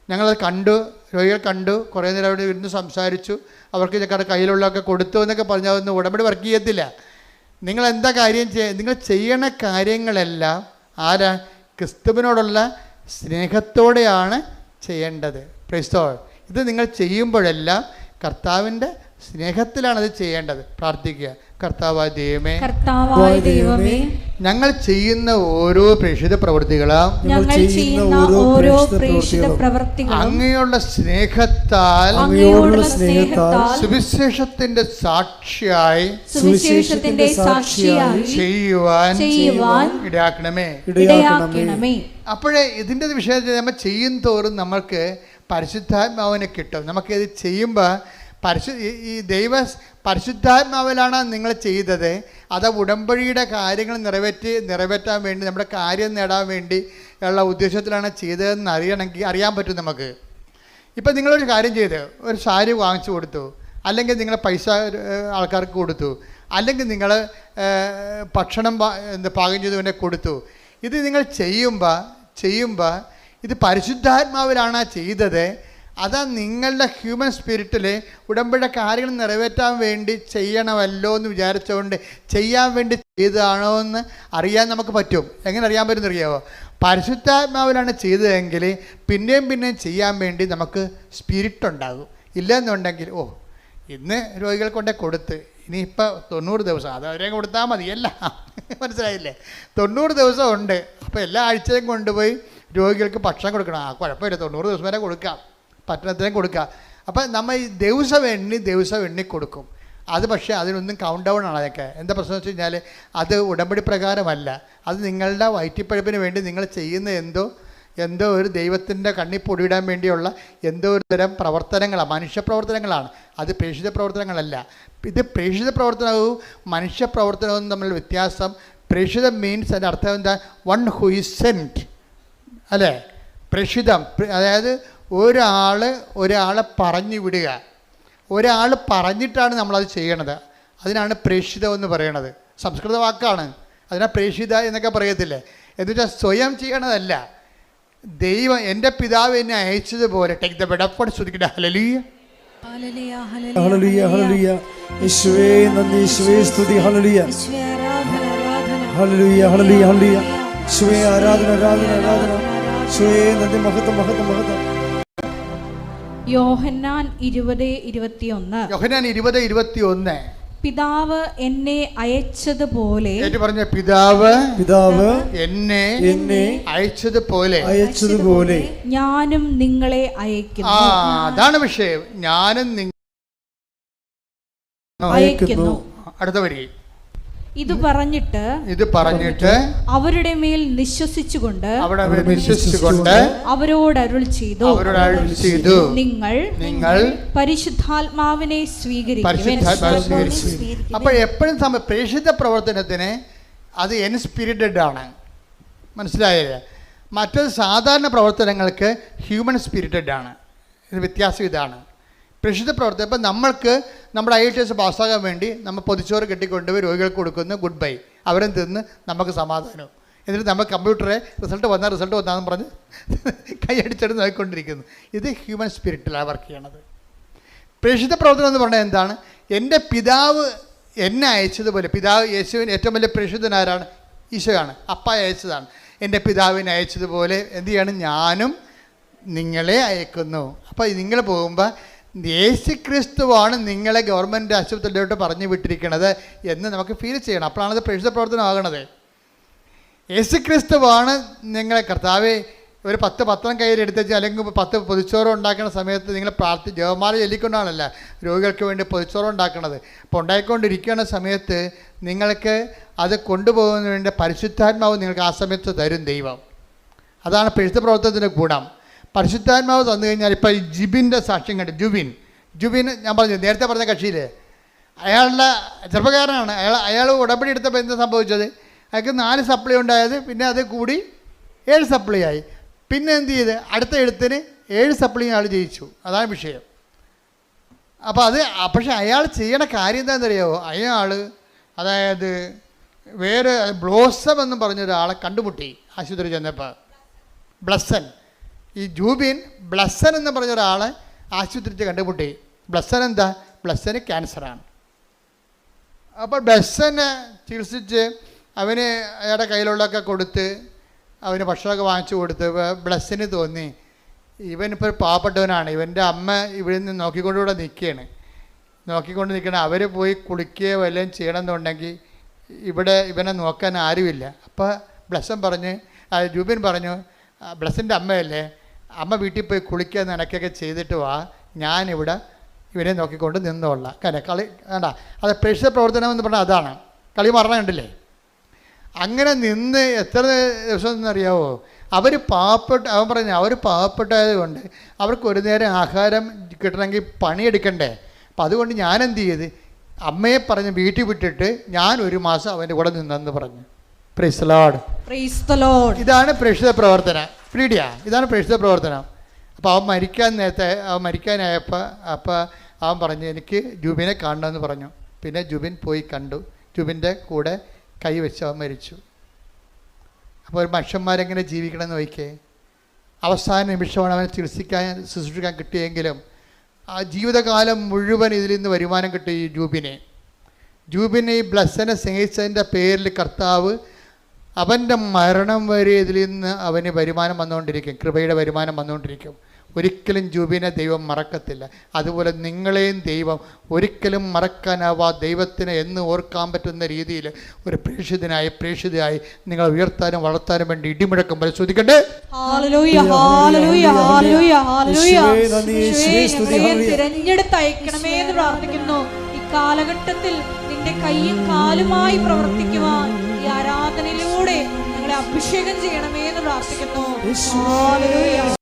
ഞങ്ങളത് കണ്ടു, രോഗികൾ കണ്ടു, കുറേ നേരം അവിടെ ഇരുന്ന് സംസാരിച്ചു, അവർക്ക് ഞങ്ങളുടെ കയ്യിലുള്ളതൊക്കെ കൊടുത്തു എന്നൊക്കെ പറഞ്ഞാൽ ഒന്നും ഉടമ്പടി വർക്ക് ചെയ്യത്തില്ല. നിങ്ങൾ എന്താ കാര്യം നിങ്ങൾ ചെയ്യണ കാര്യങ്ങളെല്ലാം ആരാ? ക്രിസ്തുവിനോടുള്ള സ്നേഹത്തോടെയാണ് ചെയ്യേണ്ടത്. Price the Lord. ഇത് നിങ്ങൾ ചെയ്യുമ്പോഴെല്ലാം കർത്താവിൻ്റെ സ്നേഹത്തിലാണത് ചെയ്യേണ്ടത്. പ്രാർത്ഥിക്കുക. കർത്താവായ ദൈവമേ, ഞങ്ങൾ ചെയ്യുന്ന ഓരോ പ്രേക്ഷിത പ്രവൃത്തികളും അങ്ങയുള്ള സ്നേഹത്താൽ സുവിശേഷത്തിന്റെ സാക്ഷിയായി ചെയ്യുവാൻ ഇടയാക്കണമേ. അപ്പോഴേ ഇതിൻ്റെ വിഷയത്തിൽ നമ്മൾ ചെയ്യും തോറും നമ്മൾക്ക് പരിശുദ്ധാത്മാവിനെ കിട്ടും. നമുക്കിത് ചെയ്യുമ്പോൾ ഈ പരിശുദ്ധാത്മാവിലാണ് നിങ്ങൾ ചെയ്തത്, അത് ഉടമ്പടിയുടെ കാര്യങ്ങൾ നിറവേറ്റാൻ വേണ്ടി, നമ്മുടെ കാര്യം നേടാൻ വേണ്ടി ഉള്ള ഉദ്ദേശത്തിലാണ് ചെയ്തതെന്ന് അറിയാൻ പറ്റും നമുക്ക്. ഇപ്പം നിങ്ങളൊരു കാര്യം ചെയ്ത് ഒരു സാരി വാങ്ങിച്ചു കൊടുത്തു, അല്ലെങ്കിൽ നിങ്ങൾ പൈസ ആൾക്കാർക്ക് കൊടുത്തു, അല്ലെങ്കിൽ നിങ്ങൾ ഭക്ഷണം പാകം ചെയ്തുകൊണ്ട് കൊടുത്തു. ഇത് നിങ്ങൾ ചെയ്യുമ്പോൾ ഇത് പരിശുദ്ധാത്മാവിലാണ് ചെയ്തത്. അതാ നിങ്ങളുടെ ഹ്യൂമൻ സ്പിരിറ്റിൽ ഉടമ്പടിയുടെ കാര്യങ്ങൾ നിറവേറ്റാൻ വേണ്ടി ചെയ്യണമല്ലോ എന്ന് വിചാരിച്ചുകൊണ്ട് ചെയ്യാൻ വേണ്ടി ചെയ്തതാണോ എന്ന് അറിയാൻ നമുക്ക് പറ്റും. എങ്ങനെ അറിയാൻ പറ്റുമെന്ന് അറിയാമോ? പരിശുദ്ധാത്മാവിലാണ് ചെയ്തതെങ്കിൽ പിന്നെയും ചെയ്യാൻ വേണ്ടി നമുക്ക് സ്പിരിറ്റ് ഉണ്ടാകും. ഇല്ലെന്നുണ്ടെങ്കിൽ ഇന്ന് രോഗികൾ കൊണ്ടേ കൊടുത്ത് ഇനിയിപ്പോൾ 90 ദിവസം അത് അവരെ കൊടുത്താൽ മതിയല്ല. മനസ്സിലായില്ലേ? 90 ദിവസം ഉണ്ട്. അപ്പോൾ എല്ലാ ആഴ്ചയും കൊണ്ടുപോയി രോഗികൾക്ക് ഭക്ഷണം കൊടുക്കണം. കുഴപ്പമില്ല, 90 ദിവസം വരെ കൊടുക്കാം, പട്ടണത്തിനും കൊടുക്കുക. അപ്പം നമ്മൾ ഈ ദിവസം എണ്ണി കൊടുക്കും. അത് പക്ഷേ അതിനൊന്നും കൗണ്ട് ഡൗൺ ആണ്. അതൊക്കെ എന്താ പ്രശ്നം വെച്ച് കഴിഞ്ഞാൽ അത് ഉടമ്പടി പ്രകാരമല്ല. അത് നിങ്ങളുടെ വയറ്റിപ്പഴപ്പിന് വേണ്ടി നിങ്ങൾ ചെയ്യുന്ന എന്തോ ഒരു ദൈവത്തിൻ്റെ കണ്ണിൽ പൊടിയിടാൻ വേണ്ടിയുള്ള എന്തോ ഒരു തരം പ്രവർത്തനങ്ങളാണ്, മനുഷ്യപ്രവർത്തനങ്ങളാണ്. അത് പ്രേക്ഷിത പ്രവർത്തനങ്ങളല്ല. ഇത് പ്രേക്ഷിത പ്രവർത്തനവും മനുഷ്യപ്രവർത്തനവും തമ്മിലുള്ള വ്യത്യാസം. പ്രേക്ഷിത മീൻസ് അതിൻ്റെ അർത്ഥം എന്താ? വൺ ഹു ഈസ് സെൻറ്റ്, അല്ലേ? പ്രേക്ഷിതം അതായത് ഒരാളെ പറഞ്ഞു വിടുക. ഒരാൾ പറഞ്ഞിട്ടാണ് നമ്മളത് ചെയ്യണത്. അതിനാണ് പ്രേക്ഷിതം എന്ന് പറയണത്. സംസ്കൃത വാക്കാണ്. അതിനാ പ്രേക്ഷിത എന്നൊക്കെ പറയത്തില്ലേ. എന്നുവെച്ചാൽ സ്വയം ചെയ്യണതല്ല. ദൈവം എൻ്റെ പിതാവ് എന്നെ അയച്ചതുപോലെ ടേക്ക് ദ ബെഡ് അപ്പ് ശ്രദ്ധിക്കട്ടെ. ഹല്ലേലൂയ ഹല്ലേലൂയ ഹല്ലേലൂയ. യേശുവേ നന്ദി, യേശുവേ സ്തുതി. ഹല്ലേലൂയ ഹല്ലേലൂയ ഹല്ലേലൂയ ഹല്ലേലൂയ. യേശുവേ ആരാധന ആരാധന ആരാധന. യേശുവേ നന്ദി, മഹത്വം മഹത്വം മഹത്വം. യോഹന്നാൻ 20:21. യോഹന്നാൻ 20:21. പിതാവ് എന്നെ അയച്ചതുപോലെ, ഏറ്റു പറഞ്ഞ പിതാവ് പിതാവ് എന്നെ അയച്ചതുപോലെ ഞാനും നിങ്ങളെ അയക്കുന്നു. അതാണ് വിഷയം. ഞാനും അയക്കുന്നു. അടുത്ത വരി. ഇത് പറഞ്ഞിട്ട് അവരുടെ മേൽ വിശ്വസിച്ചുകൊണ്ട് അവരോട് അരുൾ ചെയ്തു, നിങ്ങൾ പരിശുദ്ധാത്മാവിനെ സ്വീകരിക്കുവിൻ. അപ്പോൾ എപ്പോഴും പ്രേക്ഷിത പ്രവർത്തനത്തിന് അത് എൻസ്പിരിറ്റഡ് ആണ്, മനസ്സിലായേ? മറ്റൊരു സാധാരണ പ്രവർത്തനങ്ങൾക്ക് ഹ്യൂമൻ സ്പിരിറ്റഡ് ആണ്. ഇത് വ്യത്യാസം ഇതാണ്. പ്രേക്ഷിത പ്രവർത്തനം ഇപ്പം നമ്മൾക്ക് നമ്മുടെ IELTS പാസ്സാകാൻ വേണ്ടി നമ്മൾ പൊതിച്ചോറ് കെട്ടിക്കൊണ്ടുപോയി രോഗികൾക്ക് കൊടുക്കുന്നു, ഗുഡ് ബൈ, അവരും തിന്ന് നമുക്ക് സമാധാനം. എന്നിട്ട് നമ്മൾ കമ്പ്യൂട്ടറെ റിസൾട്ട് വന്നാന്ന് പറഞ്ഞ് കൈയടിച്ചിട്ട് നോക്കിക്കൊണ്ടിരിക്കുന്നു. ഇത് ഹ്യൂമൻ സ്പിരിറ്റിലാണ് വർക്ക് ചെയ്യണത്. പ്രേക്ഷിത പ്രവർത്തനം എന്ന് പറഞ്ഞാൽ എന്താണ്? എൻ്റെ പിതാവ് എന്നെ അയച്ചതുപോലെ, പിതാവ് യേശുവിന് ഏറ്റവും വലിയ പ്രേക്ഷിതനാരാണ്? ഈശോയാണ്. അപ്പ അയച്ചതാണ്. എൻ്റെ പിതാവിനെ അയച്ചതുപോലെ എന്ത് ചെയ്യണം? ഞാനും നിങ്ങളെ അയക്കുന്നു. അപ്പോൾ നിങ്ങൾ പോകുമ്പോൾ യേശുക്രിസ്തുവാണ് നിങ്ങളെ ഗവൺമെൻറ് ആശുപത്രിയിലോട്ട് പറഞ്ഞു വിട്ടിരിക്കുന്നത് എന്ന് നമുക്ക് ഫീൽ ചെയ്യണം. അപ്പോഴാണത് പ്രേക്ഷിത പ്രവർത്തനം ആകണത്. യേശുക്രിസ്തുവാണ് നിങ്ങളെ, കർത്താവേ ഒരു 10 പത്രം കയ്യിലെടുത്ത് അല്ലെങ്കിൽ 10 പൊതിച്ചോറ് ഉണ്ടാക്കുന്ന സമയത്ത് നിങ്ങൾ ജപമാല ചൊല്ലിക്കൊണ്ടാണല്ല രോഗികൾക്ക് വേണ്ടി പൊതിച്ചോറ് ഉണ്ടാക്കുന്നത്. അപ്പോൾ ഉണ്ടായിക്കൊണ്ടിരിക്കുന്ന സമയത്ത് നിങ്ങൾക്ക് അത് കൊണ്ടുപോകുന്നതിന് വേണ്ടി പരിശുദ്ധാത്മാവ് നിങ്ങൾക്ക് ആ സമയത്ത് തരും ദൈവം. അതാണ് പ്രേക്ഷിത പ്രവർത്തനത്തിൻ്റെ ഗുണം. പരിശുദ്ധാത്മാവ് തന്നു കഴിഞ്ഞാൽ ഇപ്പോൾ ഈ ജിബിൻ്റെ സാക്ഷ്യം കണ്ട് ജുബിൻ ഞാൻ പറഞ്ഞു നേരത്തെ പറഞ്ഞ കക്ഷിയില്ലേ, അയാളുടെ ചെറുപ്പക്കാരനാണ്. അയാൾ ഉടമ്പടി എടുത്തപ്പോൾ എന്താ സംഭവിച്ചത്? അയാൾക്ക് 4 സപ്ലൈ ഉണ്ടായത്, പിന്നെ അത് കൂടി 7 സപ്ലൈ ആയി. പിന്നെ എന്ത് ചെയ്ത് അടുത്ത എഴുത്തിന് 7 സപ്ലൈ ആൾ ജയിച്ചു. അതാണ് വിഷയം. അപ്പോൾ അത് പക്ഷേ അയാൾ ചെയ്യണ കാര്യം എന്താണെന്നറിയാമോ? അയാൾ അതായത് വേറെ ബ്ലോസം എന്നും പറഞ്ഞൊരാളെ കണ്ടുമുട്ടി ആശുപത്രി ചെന്നപ്പോൾ. ബ്ലസ്സൻ, ഈ ജൂബിൻ ബ്ലസ്സൻ എന്ന് പറഞ്ഞ ഒരാളെ ആശുപത്രിയിൽ കണ്ടുമുട്ടി. ബ്ലസ്സൻ എന്താ? ബ്ലസ്സന് ക്യാൻസറാണ്. അപ്പോൾ ബ്ലസ്സനെ ചികിത്സിച്ച് അവന് അയാളുടെ കയ്യിലുള്ളതൊക്കെ കൊടുത്ത് അവന് ഭക്ഷണമൊക്കെ വാങ്ങിച്ചു കൊടുത്ത് ബ്ലസ്സിന് തോന്നി ഇവനിപ്പോൾ ഒരു പാവപ്പെട്ടവനാണ്, ഇവൻ്റെ അമ്മ ഇവിടെ നിന്ന് നോക്കിക്കൊണ്ടുകൂടെ നിൽക്കണം, അവർ പോയി കുളിക്കുകയോ വല്ലതും ചെയ്യണമെന്നുണ്ടെങ്കിൽ ഇവിടെ ഇവനെ നോക്കാൻ ആരുമില്ല. അപ്പോൾ ജൂബിൻ പറഞ്ഞു, ബ്ലസ്സിൻ്റെ അമ്മയല്ലേ, അമ്മ വീട്ടിൽ പോയി കുളിക്കുക നനക്കൊക്കെ ചെയ്തിട്ട് വാ, ഞാനിവിടെ ഇവനെ നോക്കിക്കൊണ്ട് നിന്നോളാം. കളി വേണ്ട, അത് പ്രേക്ഷിത പ്രവർത്തനം എന്ന് പറഞ്ഞാൽ അതാണ്. കളി മറന്ന കണ്ടില്ലേ? അങ്ങനെ നിന്ന് എത്ര ദിവസം എന്നറിയാവോ? അവൻ പറഞ്ഞു അവർ പാവപ്പെട്ടത് കൊണ്ട് അവർക്ക് ഒരു നേരം ആഹാരം കിട്ടണമെങ്കിൽ പണിയെടുക്കണ്ടേ. അപ്പം അതുകൊണ്ട് ഞാൻ എന്ത് ചെയ്ത് അമ്മയെ പറഞ്ഞ് വീട്ടിൽ വിട്ടിട്ട് ഞാൻ 1 മാസം അവൻ്റെ കൂടെ നിന്നെന്ന് പറഞ്ഞു. Price the Lord. ഇതാണ് പ്രേക്ഷിത പ്രവർത്തനം. ഇതാണ് പ്രേക്ഷിത പ്രവർത്തനം. അപ്പോൾ അവൻ മരിക്കാനായപ്പോൾ അവൻ പറഞ്ഞു എനിക്ക് ജൂബിനെ കാണണമെന്ന് പറഞ്ഞു. പിന്നെ ജൂബിൻ പോയി കണ്ടു. ജൂബിൻ്റെ കൂടെ കൈ വെച്ച് അവൻ മരിച്ചു. അപ്പോൾ ഒരു മനുഷ്യന്മാരെങ്ങനെ ജീവിക്കണമെന്ന് നോക്കിയേ. അവസാന നിമിഷമാണ് അവനെ ശുശ്രൂഷിക്കാൻ കിട്ടിയെങ്കിലും ആ ജീവിതകാലം മുഴുവൻ ഇതിൽ നിന്ന് വരുമാനം കിട്ടി. ഈ ജൂബിനെ ഈ ബ്ലസ്സനെ സ്നേഹിച്ചതിൻ്റെ പേരിൽ കർത്താവ് അവൻ്റെ മരണം വരെ ഇതിൽ നിന്ന് അവന് വരുമാനം വന്നുകൊണ്ടിരിക്കും, കൃപയുടെ വരുമാനം വന്നുകൊണ്ടിരിക്കും. ഒരിക്കലും ജൂബിനെ ദൈവം മറക്കത്തില്ല. അതുപോലെ നിങ്ങളെയും ദൈവം ഒരിക്കലും മറക്കാനാവാ ദൈവത്തിന് എന്ന് ഓർക്കാൻ പറ്റുന്ന രീതിയിൽ ഒരു പ്രേക്ഷിതയായി നിങ്ങൾ ഉയർത്താനും വളർത്താനും വേണ്ടി ഇടിമുഴക്കം പരിശോധിക്കട്ടെ. തിരഞ്ഞെടുത്തയക്കണമേ എന്ന് പ്രാർത്ഥിക്കുന്നു. ഈ കാലഘട്ടത്തിൽ നിന്റെ കൈയും കാലുമായി പ്രവർത്തിക്കുവാൻ ഈ ആരാധനയിലൂടെ ഞങ്ങളെ അഭിഷേകം ചെയ്യണമേ എന്ന് പ്രാർത്ഥിക്കുന്നു.